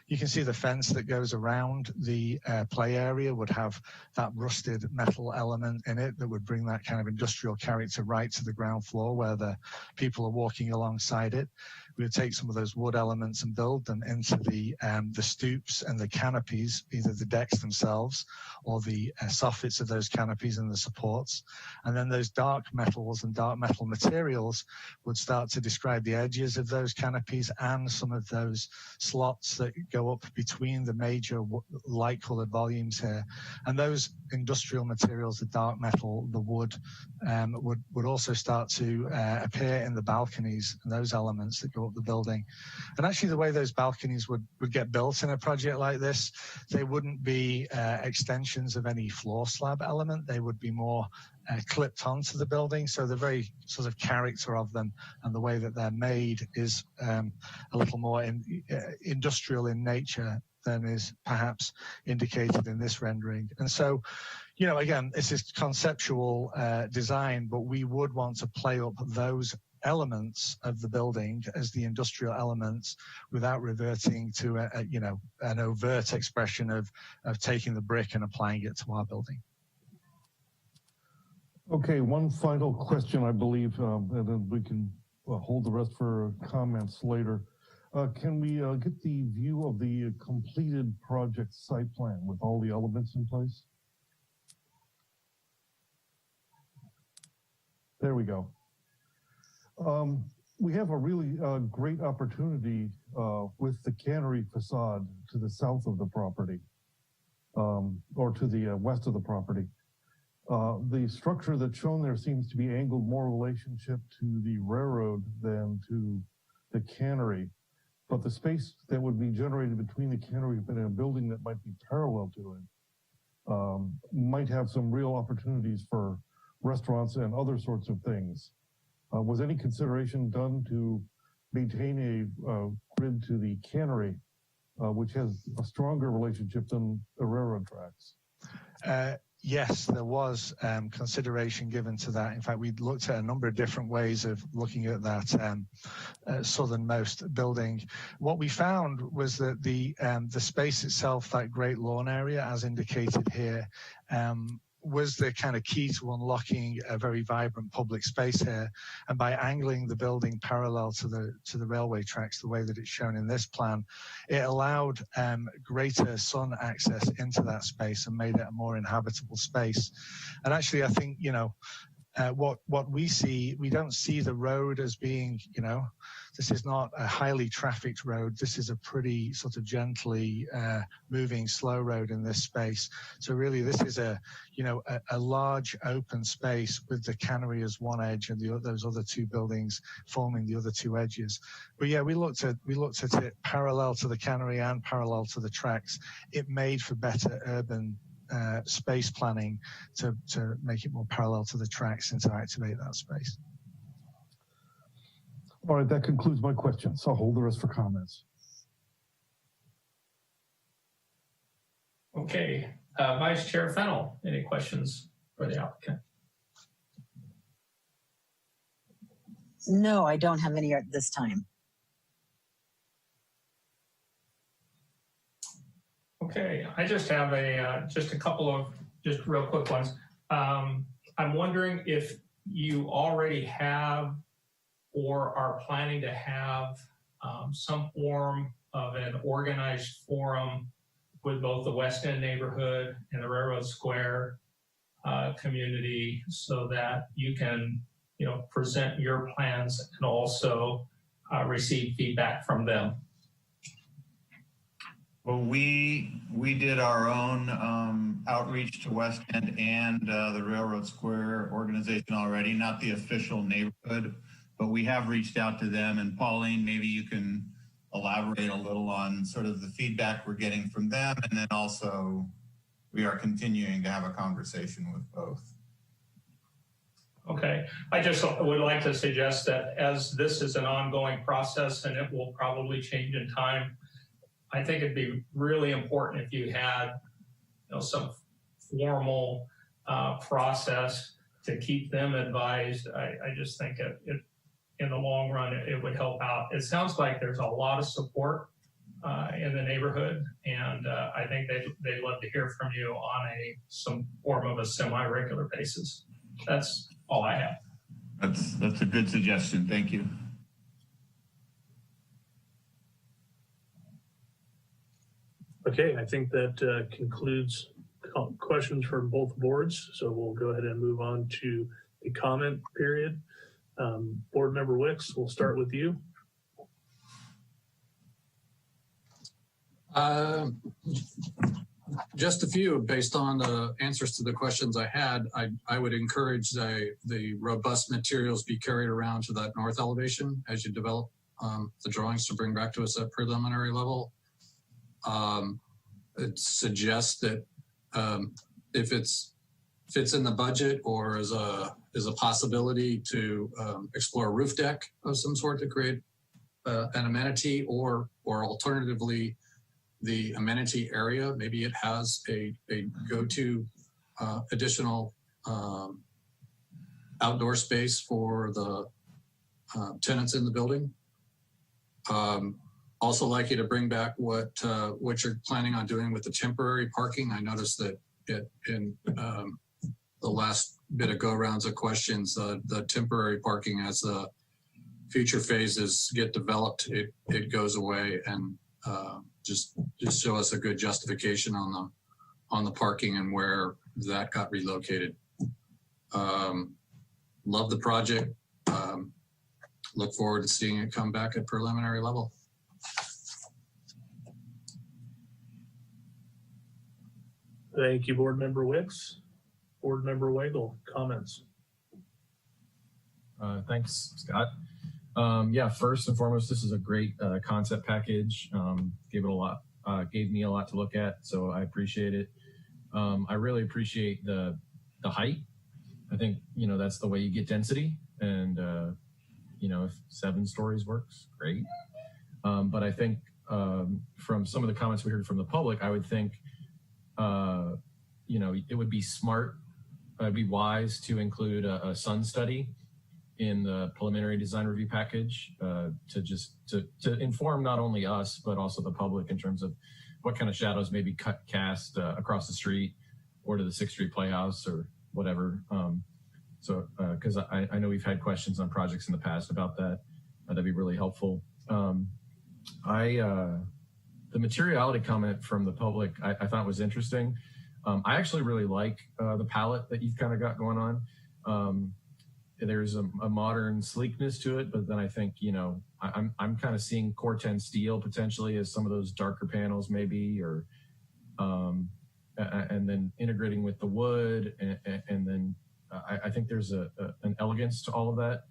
you can see the fence that goes around the play area would have that rusted metal element in it that would bring that kind of industrial character right to the ground floor where the people are walking alongside it. We would take some of those wood elements and build them into the stoops and the canopies, either the decks themselves or the soffits of those canopies and the supports. And then those dark metals and dark metal materials would start to describe the edges of those canopies and some of those slots that go up between the major light-colored volumes here. And those industrial materials, the dark metal, the wood, would also start to appear in the balconies and those elements that go up the building. And actually the way those balconies would get built in a project like this, they wouldn't be extensions of any floor slab element. They would be more clipped onto the building. So the very sort of character of them and the way that they're made is a little more industrial in nature than is perhaps indicated in this rendering. And so, again, this is conceptual design, but we would want to play up those elements of the building as the industrial elements without reverting to an overt expression of taking the brick and applying it to our building. Okay, one final question, I believe, and then we can hold the rest for comments later. Can we get the view of the completed project site plan with all the elements in place? There we go. We have a really great opportunity with the cannery facade to the south of the property, or to the west of the property. The structure that's shown there seems to be angled more relationship to the railroad than to the cannery. But the space that would be generated between the cannery and a building that might be parallel to it might have some real opportunities for restaurants and other sorts of things. Was any consideration done to maintain a grid to the cannery, which has a stronger relationship than the railroad tracks? Yes, there was consideration given to that. In fact, we looked at a number of different ways of looking at that southernmost building. What we found was that the space itself, that great lawn area, as indicated here, was the kind of key to unlocking a very vibrant public space here. And by angling the building parallel to the railway tracks, the way that it's shown in this plan, it allowed greater sun access into that space and made it a more inhabitable space. And actually, I think, what we see, we don't see the road as being, this is not a highly trafficked road. This is a pretty sort of gently moving slow road in this space. So really this is a large open space with the cannery as one edge and those other two buildings forming the other two edges. But yeah, we looked at it parallel to the cannery and parallel to the tracks. It made for better urban space planning to make it more parallel to the tracks and to activate that space. All right, that concludes my questions. I'll hold the rest for comments. Okay, Vice Chair Fennell, any questions for the applicant? No, I don't have any at this time. Okay, I just have just a couple of just real quick ones. I'm wondering if you already have or are planning to have some form of an organized forum with both the West End neighborhood and the Railroad Square community so that you can, present your plans and also receive feedback from them. Well, we did our own outreach to West End and the Railroad Square organization already, not the official neighborhood, but we have reached out to them. And Pauline, maybe you can elaborate a little on sort of the feedback we're getting from them. And then also we are continuing to have a conversation with both. Okay, I just would like to suggest that as this is an ongoing process and it will probably change in time, I think it'd be really important if you had, some formal process to keep them advised. I just think it in the long run, it would help out. It sounds like there's a lot of support in the neighborhood, and I think they'd love to hear from you on some form of a semi-regular basis. That's all I have. That's a good suggestion. Thank you. Okay, I think that concludes questions from both boards. So we'll go ahead and move on to the comment period. Board Member Wicks, we'll start with you. Just a few based on the answers to the questions I had. I would encourage the robust materials be carried around to that north elevation as you develop the drawings to bring back to us at preliminary level. It suggests that if fits in the budget or is a possibility to explore a roof deck of some sort to create an amenity, or alternatively the amenity area, maybe it has a go-to additional outdoor space for the tenants in the building. Also like you to bring back what you're planning on doing with the temporary parking. I noticed that in the last bit of go-rounds of questions, the temporary parking as the future phases get developed, it goes away, and just show us a good justification on the parking and where that got relocated. Love the project. Look forward to seeing it come back at preliminary level. Thank you, Board Member Wicks. Board Member Wagle, comments. Thanks, Scott. Yeah, first and foremost, this is a great concept package. Gave me a lot to look at, so I appreciate it. I really appreciate the height. I think, that's the way you get density, and if 7 stories works, great. But I think from some of the comments we heard from the public, I would think it would be smart, it'd be wise to include a sun study in the preliminary design review package to inform not only us, but also the public in terms of what kind of shadows may be cast across the street or to the 6th Street Playhouse or whatever. Because I know we've had questions on projects in the past about that. That'd be really helpful. The materiality comment from the public I thought was interesting. I actually really like the palette that you've kind of got going on. There's a modern sleekness to it, but then I think, I'm kind of seeing Corten steel potentially as some of those darker panels maybe, or and then integrating with the wood, and then I think there's an elegance to all of that.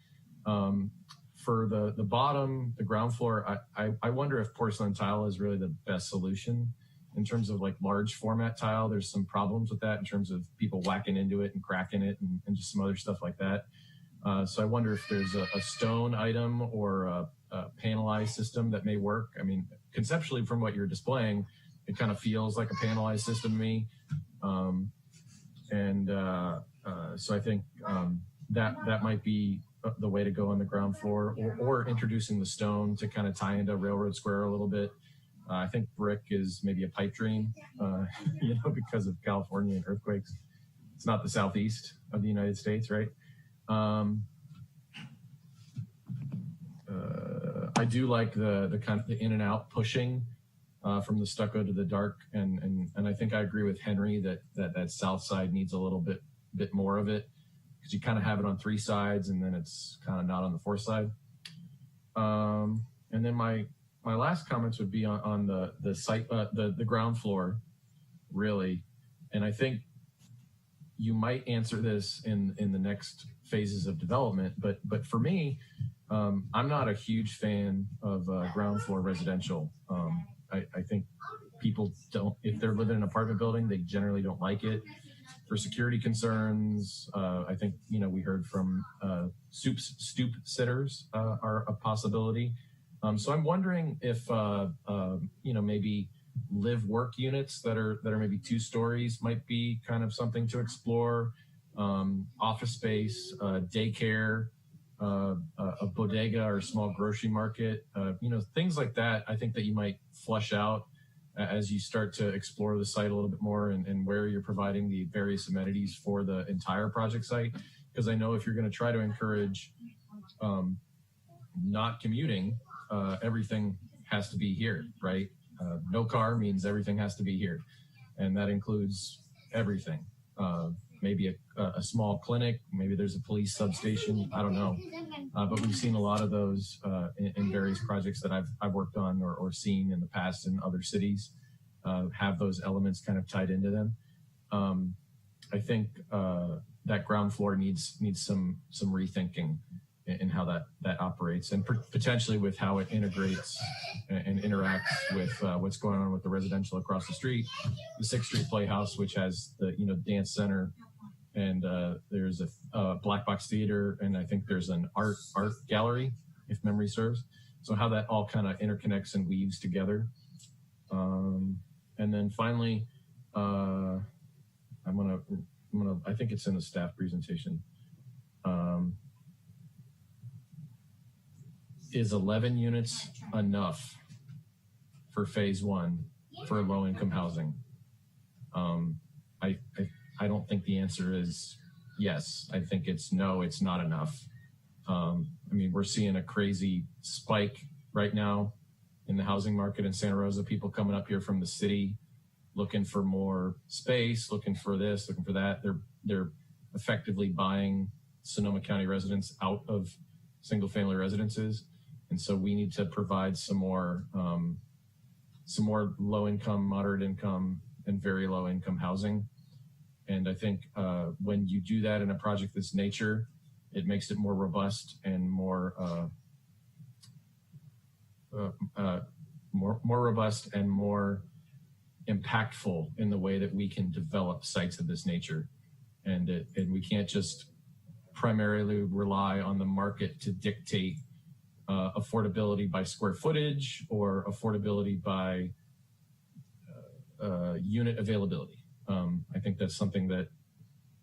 For the bottom, the ground floor, I wonder if porcelain tile is really the best solution in terms of like large format tile. There's some problems with that in terms of people whacking into it and cracking it and just some other stuff like that. So I wonder if there's a stone item or a panelized system that may work. I mean, conceptually from what you're displaying, it kind of feels like a panelized system to me. So I think that might be the way to go on the ground floor, or introducing the stone to kind of tie into Railroad Square a little bit. I think brick is maybe a pipe dream, because of California and earthquakes. It's not the southeast of the United States, right? I do like the kind of the in and out pushing from the stucco to the dark, and I think I agree with Henry that south side needs a little bit more of it, because you kind of have it on 3 sides and then it's kind of not on the 4th side. And then my last comments would be on the site, the ground floor, really. And I think you might answer this in the next phases of development, but for me, I'm not a huge fan of ground floor residential. I think people don't, if they're living in an apartment building, they generally don't like it. for security concerns. I think, we heard from stoop sitters are a possibility. So I'm wondering if, maybe live work units that are maybe 2 stories might be kind of something to explore. Office space, daycare, a bodega or a small grocery market, things like that. I think that you might flush out as you start to explore the site a little bit more and where you're providing the various amenities for the entire project site. Because I know if you're going to try to encourage not commuting, everything has to be here, right? No car means everything has to be here. And that includes everything. Maybe a small clinic, maybe there's a police substation, I don't know. But we've seen a lot of those in various projects that I've worked on or seen in the past in other cities, have those elements kind of tied into them. I think that ground floor needs some rethinking in how that operates, and potentially with how it integrates and interacts with what's going on with the residential across the street, the 6th Street Playhouse, which has the dance center, and there's a black box theater, and I think there's an art gallery, if memory serves. So how that all kind of interconnects and weaves together. And then finally, I think it's in the staff presentation. Is 11 units enough for phase 1 for low-income housing? I don't think the answer is yes. I think it's no, it's not enough. We're seeing a crazy spike right now in the housing market in Santa Rosa, people coming up here from the city looking for more space, looking for this, looking for that. They're effectively buying Sonoma County residents out of single-family residences. And so we need to provide some more low-income, moderate income, and very low-income housing. And I think when you do that in a project this nature, it makes it more robust and more robust and more impactful in the way that we can develop sites of this nature. And we can't just primarily rely on the market to dictate affordability by square footage or affordability by unit availability. I think that's something that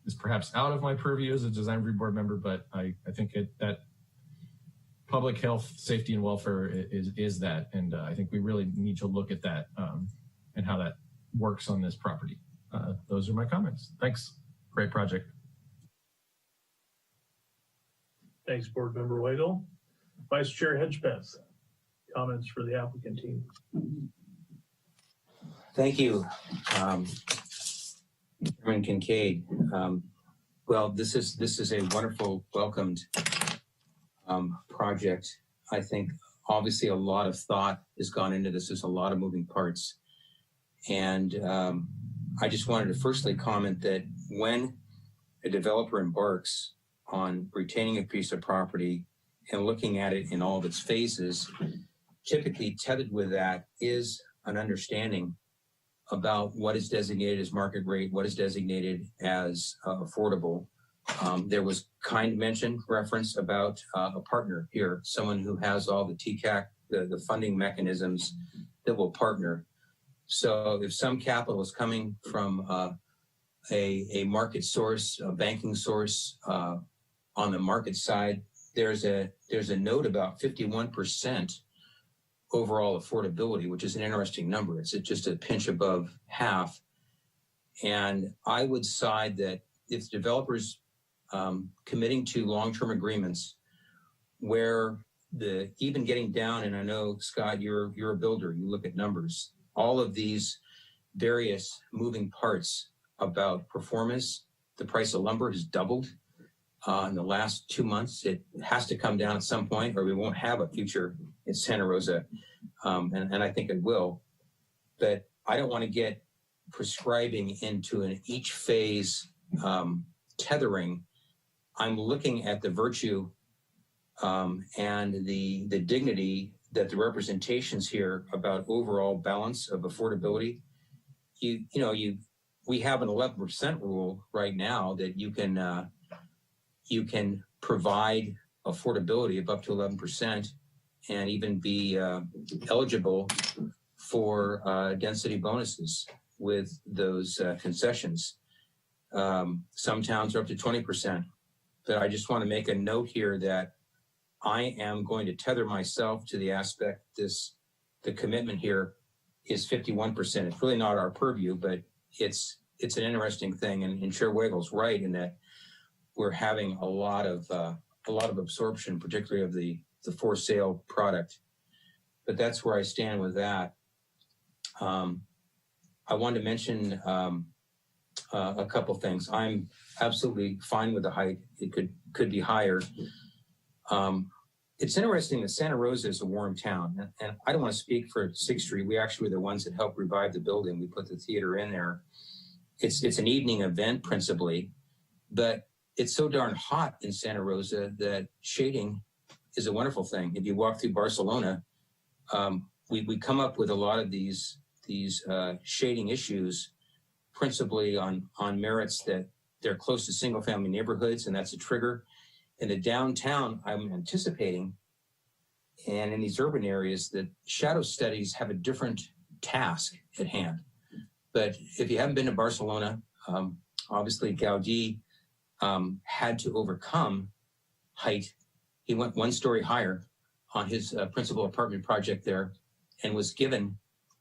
is perhaps out of my purview as a design review board member, but I think that public health, safety, and welfare is that. And I think we really need to look at that and how that works on this property. Those are my comments. Thanks. Great project. Thanks, Board Member Weigel. Vice Chair Hedgepeth, comments for the applicant team. Thank you, Chairman Kincaid. Well, this is a wonderful, welcomed project. I think obviously a lot of thought has gone into this. There's a lot of moving parts. And I just wanted to firstly comment that when a developer embarks on retaining a piece of property and looking at it in all of its phases, typically tethered with that is an understanding about what is designated as market rate, what is designated as affordable. There was kind mention reference about a partner here, someone who has all the TCAC, the funding mechanisms that will partner. So if some capital is coming from a market source, a banking source on the market side, there's a note about 51% overall affordability, which is an interesting number. It's just a pinch above half. And I would side that if developers committing to long-term agreements where even getting down, and I know, Scott, you're a builder, you look at numbers, all of these various moving parts about performance. The price of lumber has doubled in the last 2 months. It has to come down at some point or we won't have a future in Santa Rosa. And I think it will. But I don't want to get prescribing into an each phase tethering. I'm looking at the virtue and the dignity that the representations here about overall balance of affordability. You we have an 11% rule right now that you can provide affordability of up to 11% and even be eligible for density bonuses with those concessions. Some towns are up to 20%, but I just want to make a note here that I am going to tether myself to the aspect the commitment here is 51%. It's really not our purview, but it's an interesting thing. And Chair Weigel's right in that we're having a lot of absorption, particularly of the for sale product. But that's where I stand with that. I wanted to mention a couple things. I'm absolutely fine with the height. It could be higher. It's interesting that Santa Rosa is a warm town, and I don't want to speak for 6th Street. We actually were the ones that helped revive the building. We put the theater in there. It's an evening event principally, but it's so darn hot in Santa Rosa that shading is a wonderful thing. If you walk through Barcelona, we come up with a lot of these shading issues, principally on merits that they're close to single family neighborhoods, and that's a trigger. In the downtown, I'm anticipating, and in these urban areas, that shadow studies have a different task at hand. But if you haven't been to Barcelona, obviously Gaudí had to overcome height. He went 1 story higher on his principal apartment project there and was given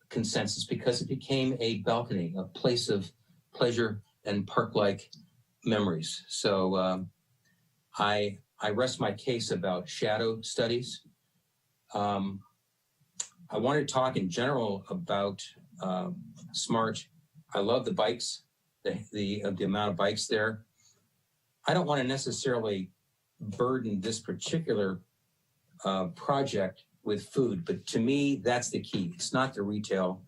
consensus because it became a balcony, a place of pleasure and park-like memories. So I rest my case about shadow studies. I want to talk in general about SMART. I love the bikes, the amount of bikes there. I don't want to necessarily burden this particular project with food, but to me, that's the key. It's not the retail.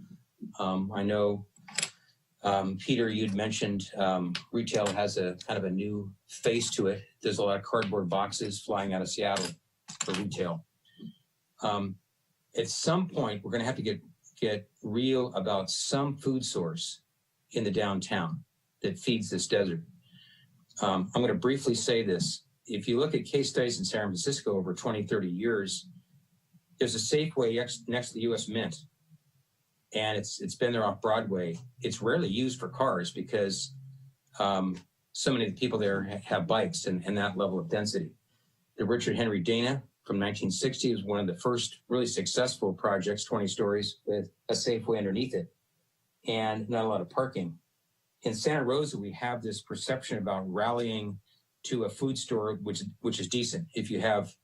I know, Peter, you'd mentioned retail has a kind of a new face to it. There's a lot of cardboard boxes flying out of Seattle for retail. At some point, we're going to have to get real about some food source in the downtown that feeds this desert. I'm going to briefly say this. If you look at case studies in San Francisco over 20, 30 years, there's a Safeway next to the U.S. Mint, and it's been there off Broadway. It's rarely used for cars because so many of the people there have bikes and that level of density. The Richard Henry Dana from 1960 was one of the first really successful projects, 20 stories, with a Safeway underneath it and not a lot of parking. In Santa Rosa, we have this perception about rallying to a food store, which is decent. If you have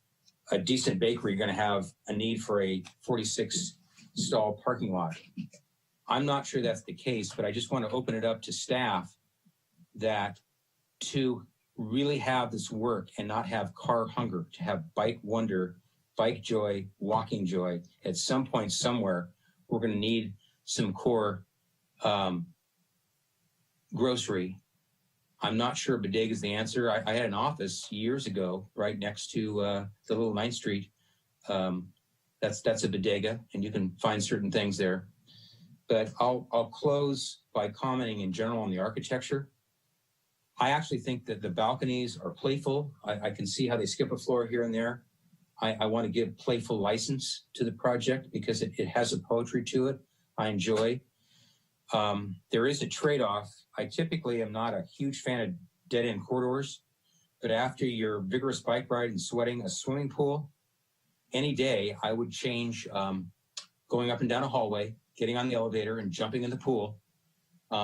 a decent bakery, you're going to have a need for a 46-stall parking lot. I'm not sure that's the case, but I just want to open it up to staff that to really have this work and not have car hunger, to have bike wonder, bike joy, walking joy, at some point somewhere, we're going to need some core grocery. I'm not sure bodega is the answer. I had an office years ago right next to the little 9th Street. That's a bodega, and you can find certain things there. But I'll close by commenting in general on the architecture. I actually think that the balconies are playful. I can see how they skip a floor here and there. I want to give playful license to the project because it has a poetry to it I enjoy. There is a trade-off. I typically am not a huge fan of dead-end corridors, but after your vigorous bike ride and sweating a swimming pool, any day I would change going up and down a hallway, getting on the elevator and jumping in the pool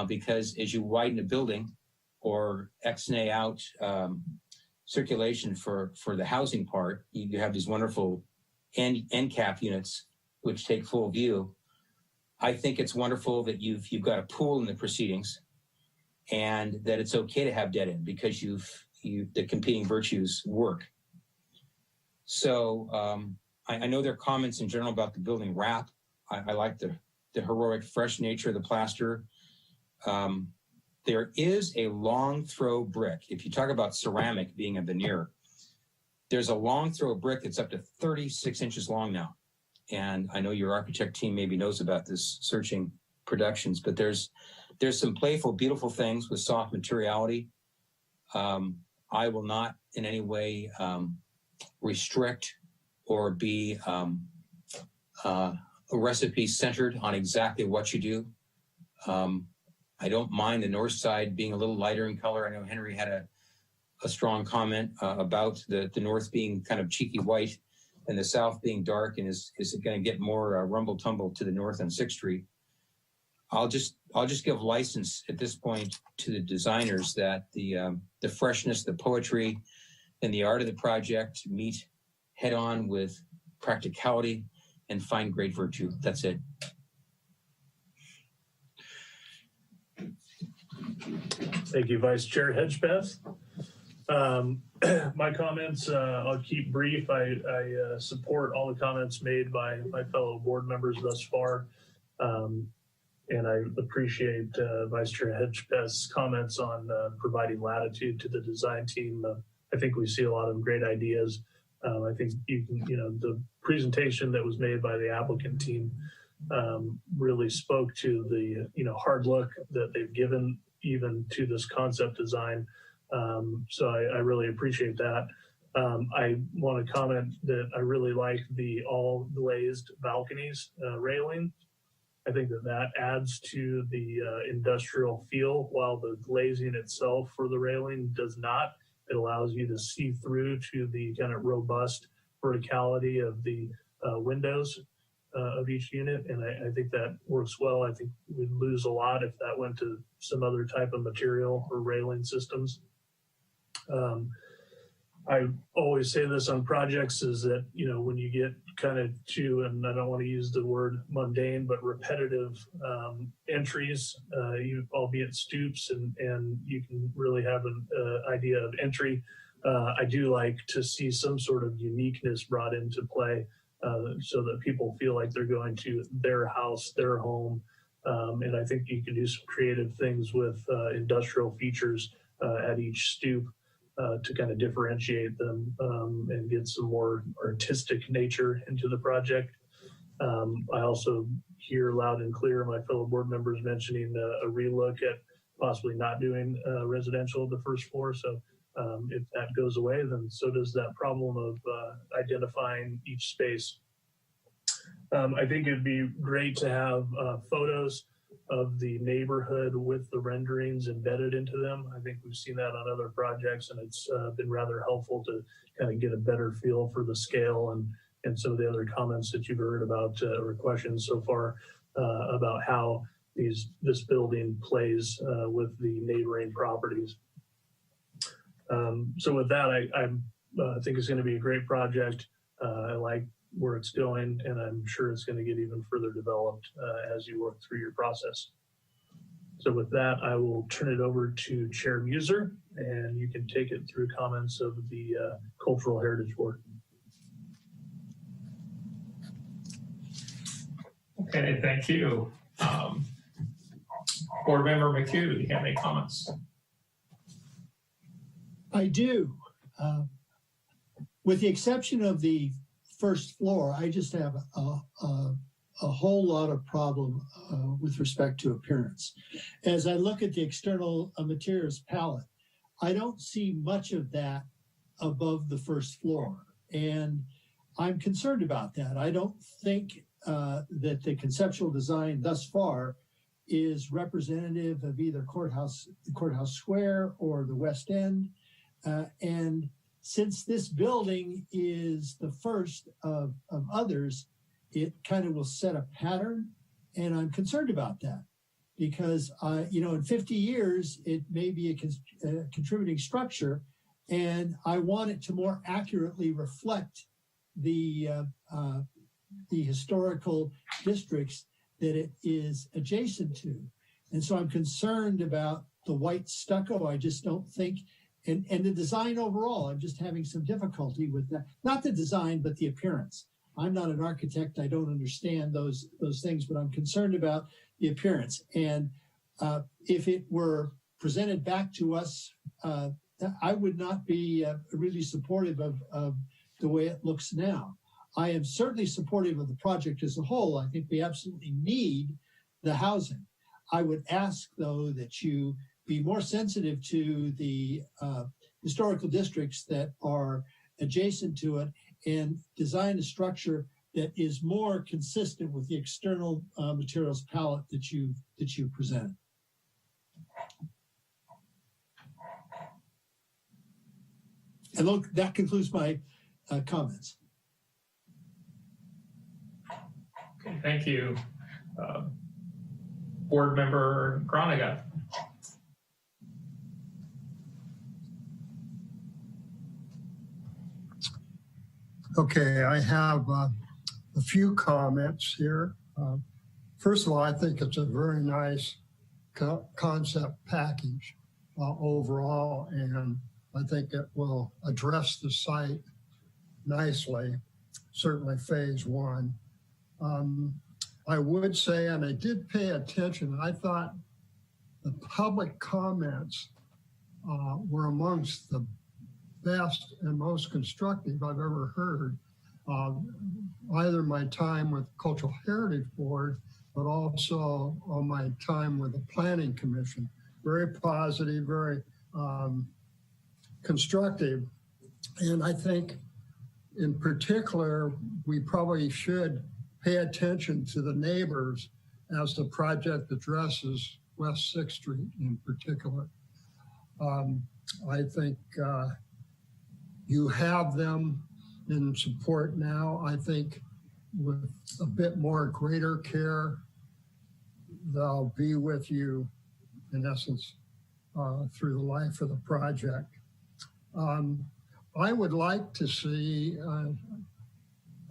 because as you widen a building or X-nay out circulation for the housing part, you have these wonderful end cap units which take full view. I think it's wonderful that you've got a pool in the proceedings and that it's okay to have dead end because the competing virtues work. So I know there are comments in general about the building wrap. I like the heroic fresh nature of the plaster. There is a long throw brick. If you talk about ceramic being a veneer, there's a long throw brick that's up to 36 inches long now. And I know your architect team maybe knows about this, Searching Productions, but there's There's some playful, beautiful things with soft materiality. I will not in any way restrict or be a recipe centered on exactly what you do. I don't mind the north side being a little lighter in color. I know Henry had a strong comment about the north being kind of cheeky white and the south being dark, and is it going to get more rumble tumble to the north on 6th Street? I'll just give license at this point to the designers that the freshness, the poetry, and the art of the project meet head on with practicality and find great virtue. That's it. Thank you, Vice Chair Hedgepeth. My comments, I'll keep brief. I support all the comments made by my fellow board members thus far. And I appreciate Vice Chair Hedgepeth's comments on providing latitude to the design team. I think we see a lot of great ideas. I think the presentation that was made by the applicant team really spoke to the hard look that they've given even to this concept design. So I really appreciate that. I want to comment that I really like the all glazed balconies railing. I think that adds to the industrial feel, while the glazing itself for the railing does not. It allows you to see through to the kind of robust verticality of the windows of each unit. And I think that works well. I think we'd lose a lot if that went to some other type of material or railing systems. I always say this on projects is that, when you get kind of to, and I don't want to use the word mundane, but repetitive entries, albeit stoops, and you can really have an idea of entry. I do like to see some sort of uniqueness brought into play so that people feel like they're going to their house, their home. And I think you can do some creative things with industrial features at each stoop to kind of differentiate them and get some more artistic nature into the project. I also hear loud and clear my fellow board members mentioning a relook at possibly not doing residential at the first floor. So if that goes away, then so does that problem of identifying each space. I think it'd be great to have photos of the neighborhood with the renderings embedded into them. I think we've seen that on other projects, and it's been rather helpful to kind of get a better feel for the scale and some of the other comments that you've heard about or questions so far about how this building plays with the neighboring properties. So with that, I think it's going to be a great project. I like where it's going, and I'm sure it's going to get even further developed as you work through your process. So with that, I will turn it over to Chair Muser, and you can take it through comments of the Cultural Heritage Board. Okay, thank you. Board Member McHugh, do you have any comments? I do. With the exception of the first floor, I just have a whole lot of problem with respect to appearance. As I look at the external materials palette, I don't see much of that above the first floor. And I'm concerned about that. I don't think that the conceptual design thus far is representative of either Courthouse Square or the West End. And since this building is the first of others, it kind of will set a pattern, and I'm concerned about that because, in 50 years, it may be a contributing structure, and I want it to more accurately reflect the historical districts that it is adjacent to. And so I'm concerned about the white stucco. I just don't think, and the design overall, I'm just having some difficulty with that. Not the design, but the appearance. I'm not an architect. I don't understand those things, but I'm concerned about the appearance. And if it were presented back to us, I would not be really supportive of the way it looks now. I am certainly supportive of the project as a whole. I think we absolutely need the housing. I would ask, though, that you be more sensitive to the historical districts that are adjacent to it and design a structure that is more consistent with the external materials palette that you presented. And look, that concludes my comments. Okay, thank you. Board Member Groniga. Okay, I have a few comments here. First of all, I think it's a very nice concept package overall, and I think it will address the site nicely, certainly phase one. I would say, and I did pay attention, I thought the public comments were amongst the best and most constructive I've ever heard, either my time with Cultural Heritage Board, but also on my time with the Planning Commission. Very positive, very constructive. And I think in particular, we probably should pay attention to the neighbors as the project addresses West 6th Street in particular. I think you have them in support now. I think with a bit more greater care, they'll be with you, in essence, through the life of the project. I would like to see,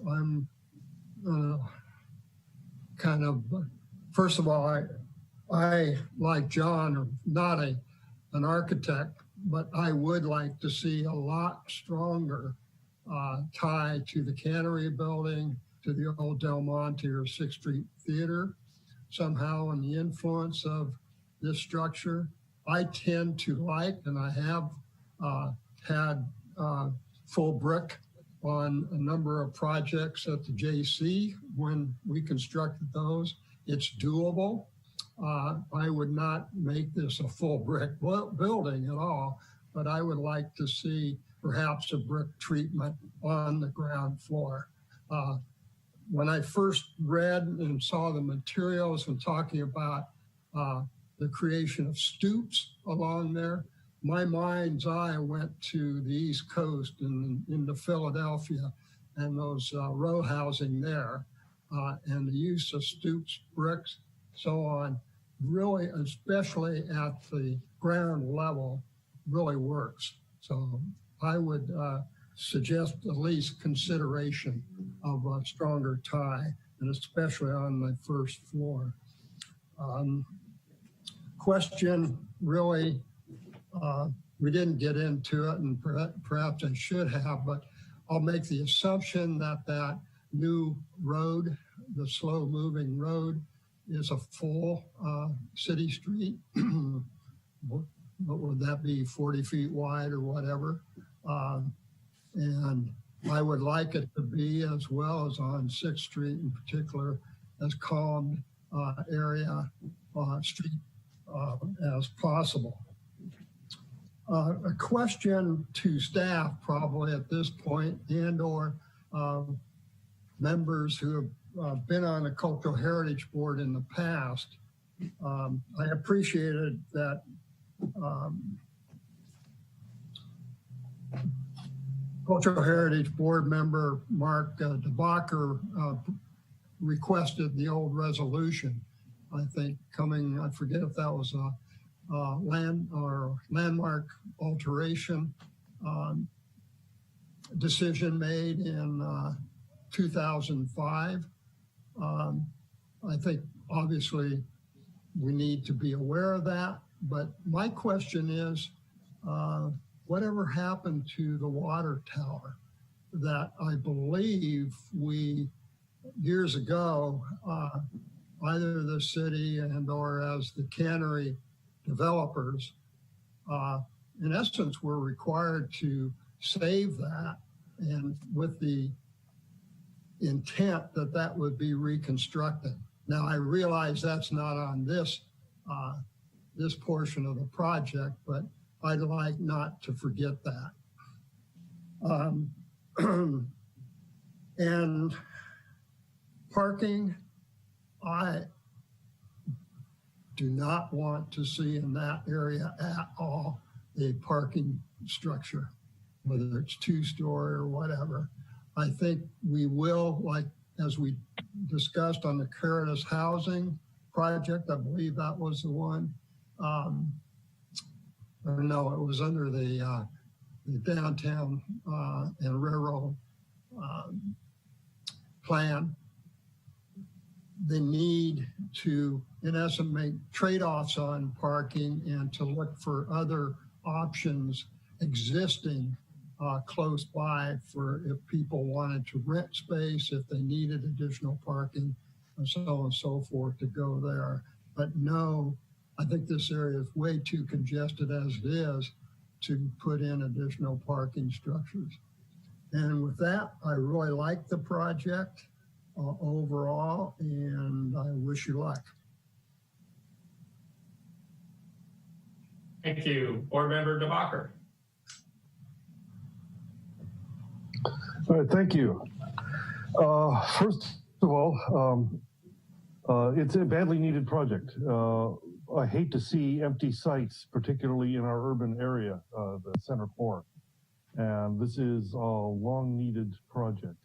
I'm kind of, first of all, I like John, am not an architect, but I would like to see a lot stronger tie to the Cannery Building, to the old Del Monte or 6th Street Theater, somehow, and the influence of this structure. I tend to like, and I have had full brick on a number of projects at the JC when we constructed those. It's doable. I would not make this a full brick building at all, but I would like to see perhaps a brick treatment on the ground floor. When I first read and saw the materials and talking about the creation of stoops along there, my mind's eye went to the East Coast and into Philadelphia and those row housing there, and the use of stoops, bricks, so on, really, especially at the ground level, really works. So I would suggest at least consideration of a stronger tie, and especially on the first floor. Question really, we didn't get into it, and perhaps I should have, but I'll make the assumption that that new road, the slow moving road, is a full city street. What would that be, 40 feet wide or whatever? And I would like it to be, as well as on 6th Street in particular, as calm area street as possible. A question to staff probably at this point, and or members who have been on the Cultural Heritage Board in the past. I appreciated that Cultural Heritage Board member Mark DeBacher requested the old resolution. I think coming, I forget if that was a land or landmark alteration decision made in 2005. I think obviously we need to be aware of that, but my question is, whatever happened to the water tower that I believe we, years ago, either the city and or as the cannery developers, in essence, were required to save that, and with the intent that that would be reconstructed. Now, I realize that's not on this this portion of the project, but I'd like not to forget that. And parking, I do not want to see in that area at all a parking structure, whether it's two-story or whatever. I think we will, like as we discussed on the Caritas housing project, I believe that was the one. Or no, it was under the downtown and railroad plan. The need to, in essence, make trade-offs on parking and to look for other options existing close by for if people wanted to rent space, if they needed additional parking, and so on and so forth to go there. But no, I think this area is way too congested as it is to put in additional parking structures. And with that, I really like the project overall, and I wish you luck. Thank you. Board Member DeBacher. All right, thank you. First of all, it's a badly needed project. I hate to see empty sites, particularly in our urban area, the center core. And this is a long needed project.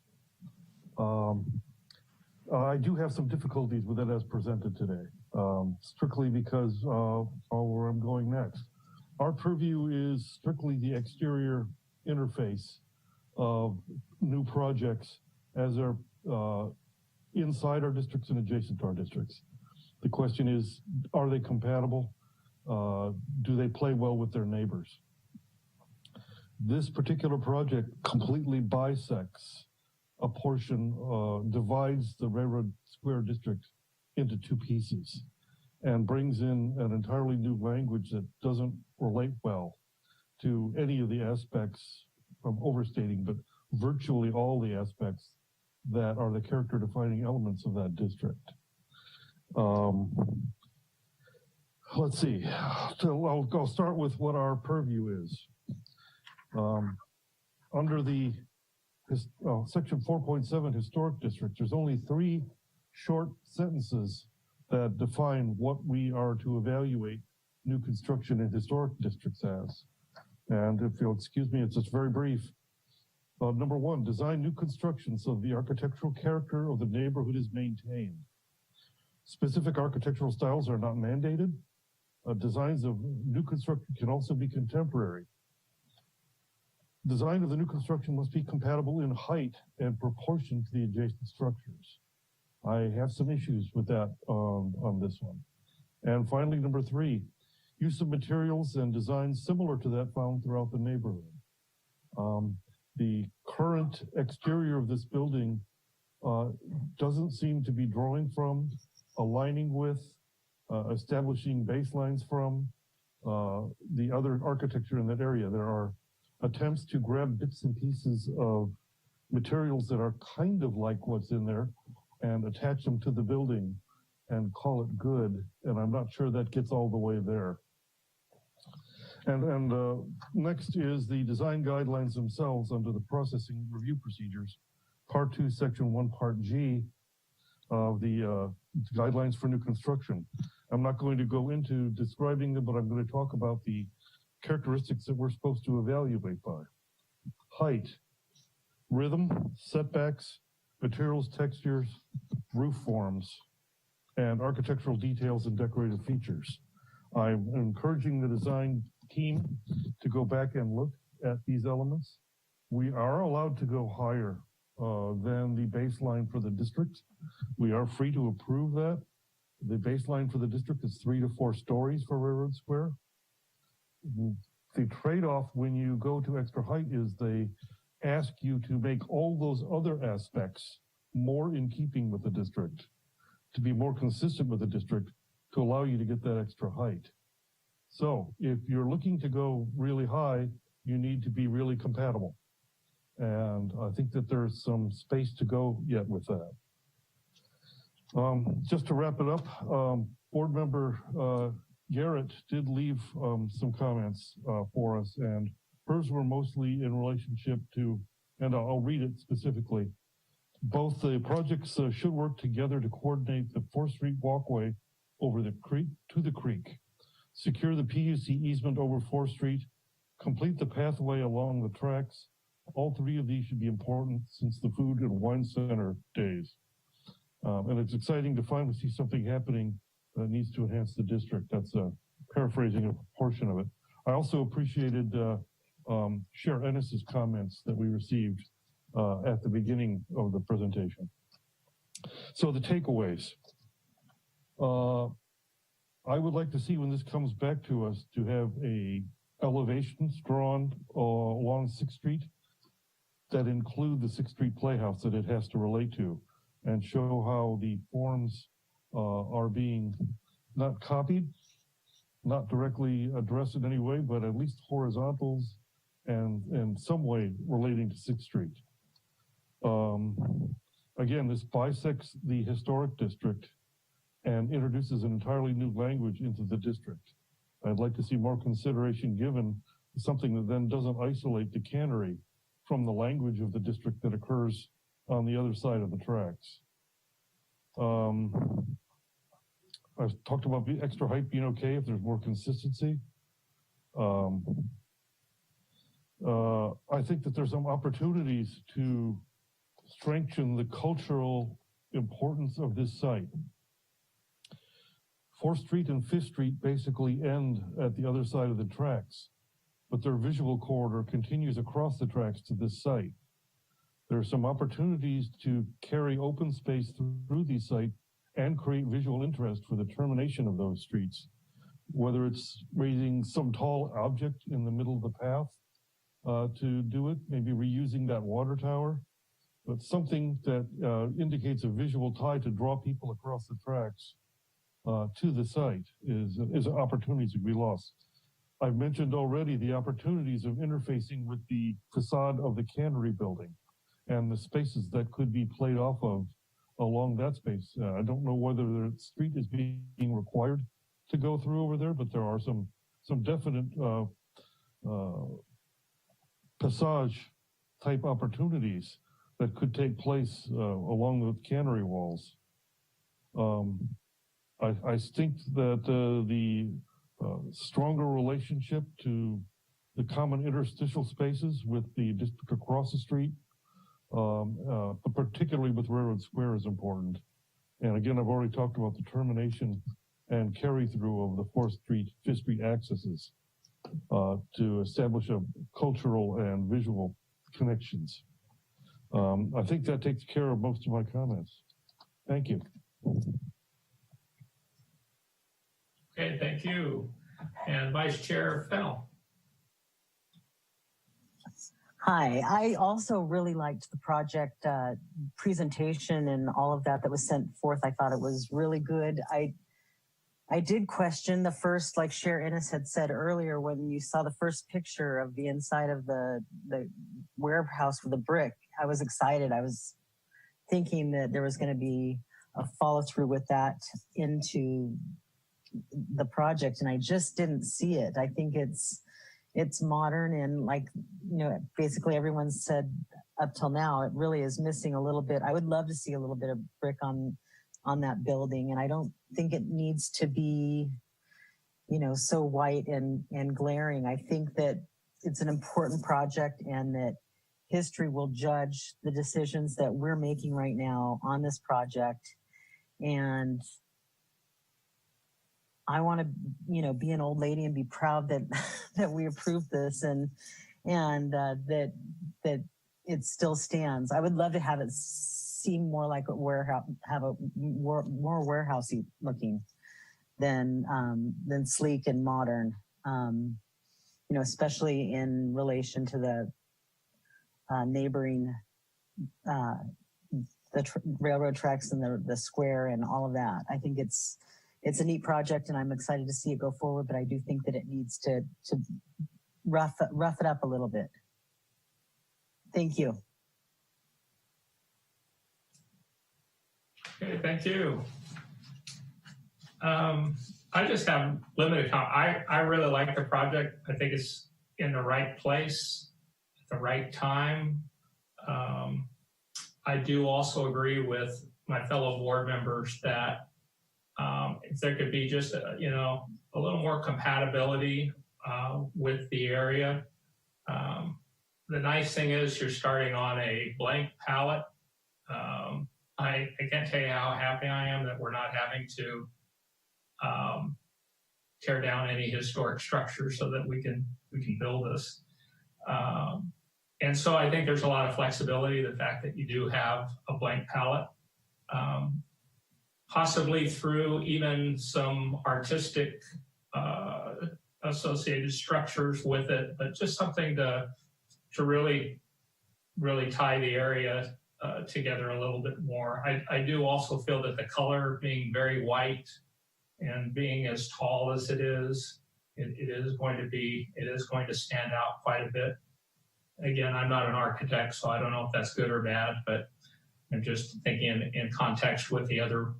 I do have some difficulties with it as presented today, strictly because of where I'm going next. Our purview is strictly the exterior interface of new projects as they're inside our districts and adjacent to our districts. The question is, are they compatible? Do they play well with their neighbors? This particular project completely bisects a portion, divides the Railroad Square district into two pieces and brings in an entirely new language that doesn't relate well to any of the aspects, I'm overstating, but virtually all the aspects that are the character defining elements of that district. Let's see, so I'll start with what our purview is. Under the section 4.7 historic district, there's only 3 short sentences that define what we are to evaluate new construction in historic districts as. And if you'll excuse me, it's just very brief. Number 1, design new construction so the architectural character of the neighborhood is maintained. Specific architectural styles are not mandated. Designs of new construction can also be contemporary. Design of the new construction must be compatible in height and proportion to the adjacent structures. I have some issues with that on this one. And finally, number 3, use of materials and designs similar to that found throughout the neighborhood. The current exterior of this building doesn't seem to be drawing from, aligning with, establishing baselines from the other architecture in that area. There are attempts to grab bits and pieces of materials that are kind of like what's in there and attach them to the building and call it good. And I'm not sure that gets all the way there. And next is the design guidelines themselves under the processing review procedures, part 2, section 1, part G of the guidelines for new construction. I'm not going to go into describing them, but I'm going to talk about the characteristics that we're supposed to evaluate by. Height, rhythm, setbacks, materials, textures, roof forms, and architectural details and decorative features. I'm encouraging the design team to go back and look at these elements. We are allowed to go higher than the baseline for the district. We are free to approve that. The baseline for the district is 3 to 4 stories for Railroad Square. The trade-off when you go to extra height is they ask you to make all those other aspects more in keeping with the district, to be more consistent with the district, to allow you to get that extra height. So if you're looking to go really high, you need to be really compatible. And I think that there's some space to go yet with that. Just to wrap it up, Board member Garrett did leave some comments for us, and hers were mostly in relationship to, and I'll read it specifically. Both the projects should work together to coordinate the 4th Street walkway over the creek to the creek, secure the PUC easement over 4th Street, complete the pathway along the tracks. All 3 of these should be important since the Food and Wine Center days. And it's exciting to finally see something happening that needs to enhance the district. That's paraphrasing a portion of it. I also appreciated Chair Ennis's comments that we received at the beginning of the presentation. So the takeaways. I would like to see when this comes back to us to have elevations drawn along 6th Street that include the 6th Street Playhouse that it has to relate to, and show how the forms are being not copied, not directly addressed in any way, but at least horizontals and in some way relating to 6th Street. Again, this bisects the historic district and introduces an entirely new language into the district. I'd like to see more consideration given to something that then doesn't isolate the cannery from the language of the district that occurs on the other side of the tracks. I've talked about the extra height being okay if there's more consistency. I think that there's some opportunities to strengthen the cultural importance of this site. 4th Street and 5th Street basically end at the other side of the tracks, but their visual corridor continues across the tracks to this site. There are some opportunities to carry open space through these sites and create visual interest for the termination of those streets, whether it's raising some tall object in the middle of the path to do it, maybe reusing that water tower, but something that indicates a visual tie to draw people across the tracks to the site is opportunities to be lost. I've mentioned already the opportunities of interfacing with the facade of the cannery building and the spaces that could be played off of along that space. I don't know whether the street is being required to go through over there, but there are some definite passage type opportunities that could take place along the cannery walls. I think that the stronger relationship to the common interstitial spaces with the district across the street, but particularly with Railroad Square, is important. And again, I've already talked about the termination and carry through of the 4th Street, 5th Street accesses to establish a cultural and visual connections. I think that takes care of most of my comments. Thank you. Okay, thank you. And Vice Chair Fennell. Hi, I also really liked the project presentation and all of that was sent forth. I thought it was really good. I did question the first, like Chair Ennis had said earlier, when you saw the first picture of the inside of the warehouse with the brick, I was excited. I was thinking that there was going to be a follow through with that into the project, and I just didn't see it. I think it's modern, and like, you know, basically everyone said up till now, it really is missing a little bit. I would love to see a little bit of brick on that building, and I don't think it needs to be, you know, so white and glaring. I think that it's an important project, and that history will judge the decisions that we're making right now on this project. And I want to, you know, be an old lady and be proud that that we approved this, and that it still stands. I would love to have it seem more like a warehouse, have a more warehousey looking than sleek and modern. You know, especially in relation to the neighboring railroad tracks and the square and all of that. I think it's a neat project, and I'm excited to see it go forward, but I do think that it needs to rough it up a little bit. Thank you. Okay, thank you. I just have limited comment. I really like the project. I think it's in the right place at the right time. I do also agree with my fellow board members that if there could be just a little more compatibility with the area. The nice thing is you're starting on a blank palette. I can't tell you how happy I am that we're not having to tear down any historic structure so that we can build this. And so I think there's a lot of flexibility, the fact that you do have a blank palette, possibly through even some artistic associated structures with it, but just something to really tie the area together a little bit more. I do also feel that the color being very white and being as tall as it is going to stand out quite a bit. Again, I'm not an architect, so I don't know if that's good or bad, but I'm just thinking in context with the other,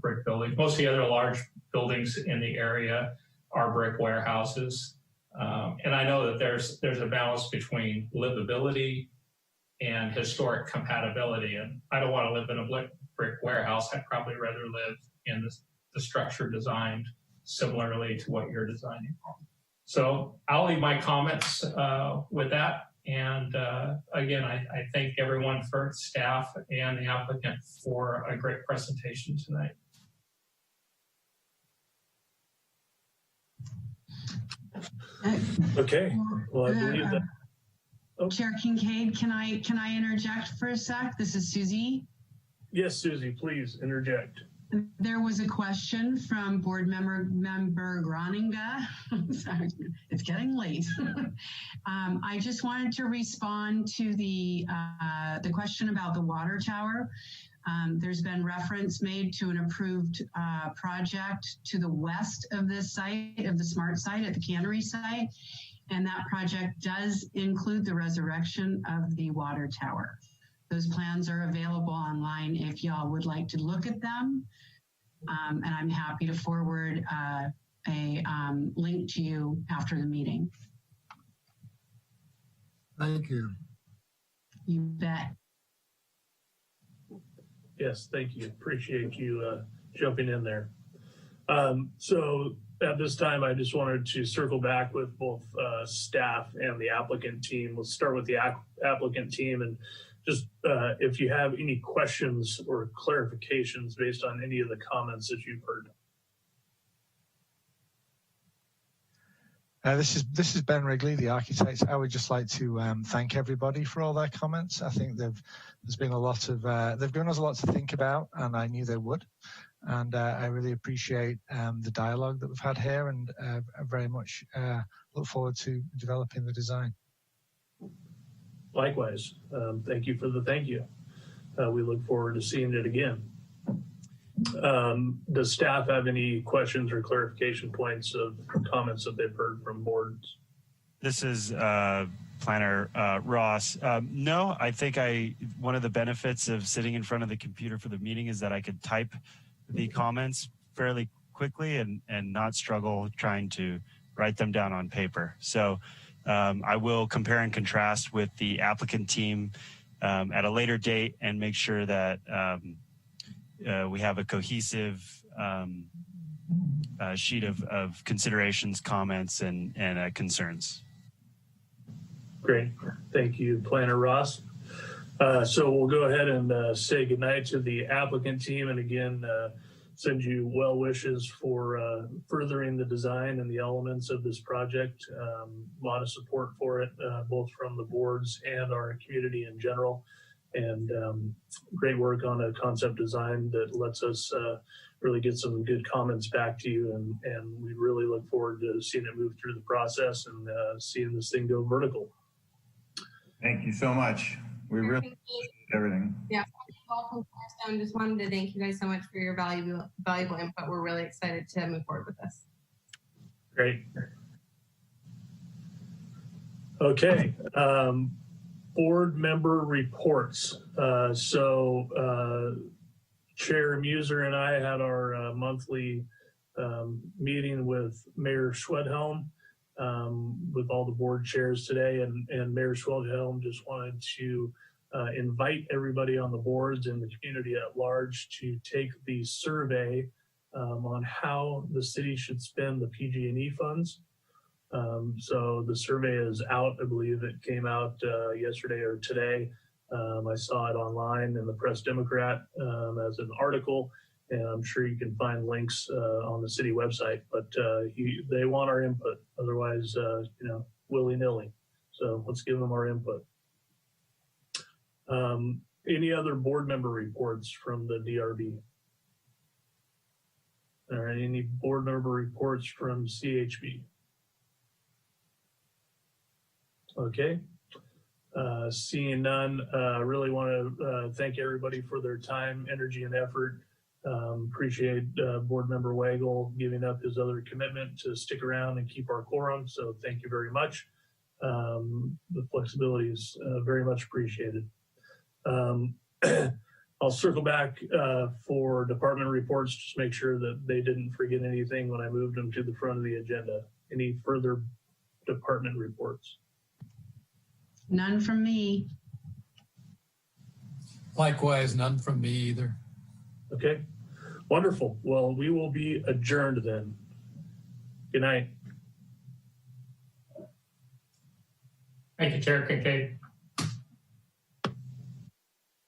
brick buildings. Most of the other large buildings in the area are brick warehouses. And I know that there's a balance between livability and historic compatibility. And I don't want to live in a brick warehouse. I'd probably rather live in the structure designed similarly to what you're designing. So I'll leave my comments with that. And again, I thank everyone, for staff and the applicant, for a great presentation tonight. Okay. Well, I believe that. Chair Kincaid, can I interject for a sec? This is Susie. Yes, Susie, please interject. There was a question from board member Groninga. Sorry, it's getting late. I just wanted to respond to the question about the water tower. There's been reference made to an approved project to the west of this site, of the SMART site at the cannery site. And that project does include the resurrection of the water tower. Those plans are available online if y'all would like to look at them. And I'm happy to forward a link to you after the meeting. Thank you. You bet. Yes, thank you. Appreciate you jumping in there. So at this time, I just wanted to circle back with both staff and the applicant team. Let's start with the applicant team, and just if you have any questions or clarifications based on any of the comments that you've heard. This is Ben Wrigley, the architect. I would just like to thank everybody for all their comments. I think there's been a lot of they've given us a lot to think about, and I knew they would. And I really appreciate the dialogue that we've had here, and I very much look forward to developing the design. Likewise, thank you for the thank you. We look forward to seeing it again. Does staff have any questions or clarification points of comments that they've heard from boards? This is Planner Ross. No, I think one of the benefits of sitting in front of the computer for the meeting is that I could type the comments fairly quickly and not struggle trying to write them down on paper. So I will compare and contrast with the applicant team at a later date and make sure that we have a cohesive sheet of considerations, comments, and concerns. Great. Thank you, Planner Ross. So we'll go ahead and say goodnight to the applicant team, and again, send you well wishes for furthering the design and the elements of this project. A lot of support for it, both from the boards and our community in general. And great work on a concept design that lets us really get some good comments back to you. And we really look forward to seeing it move through the process and seeing this thing go vertical. Thank you so much. We really appreciate everything. Yeah, welcome, Cornerstone. Just wanted to thank you guys so much for your valuable input. We're really excited to move forward with this. Great. Okay. Board member reports. Chair Muser and I had our monthly meeting with Mayor Schwedhelm with all the board chairs today, and Mayor Schwedhelm just wanted to invite everybody on the boards and the community at large to take the survey on how the city should spend the PG&E funds. So the survey is out. I believe it came out yesterday or today. I saw it online in the Press Democrat as an article, and I'm sure you can find links on the city website, but they want our input. Otherwise, willy-nilly. So let's give them our input. Any other board member reports from the DRB? All right, any board member reports from CHB? Okay. Seeing none, really want to thank everybody for their time, energy, and effort. Appreciate Board Member Wagle giving up his other commitment to stick around and keep our quorum. So thank you very much. The flexibility is very much appreciated. I'll circle back for department reports, just make sure that they didn't forget anything when I moved them to the front of the agenda. Any further department reports? None from me. Likewise, none from me either. Okay, wonderful. Well, we will be adjourned then. Good night. Thank you, Chair Kincaid.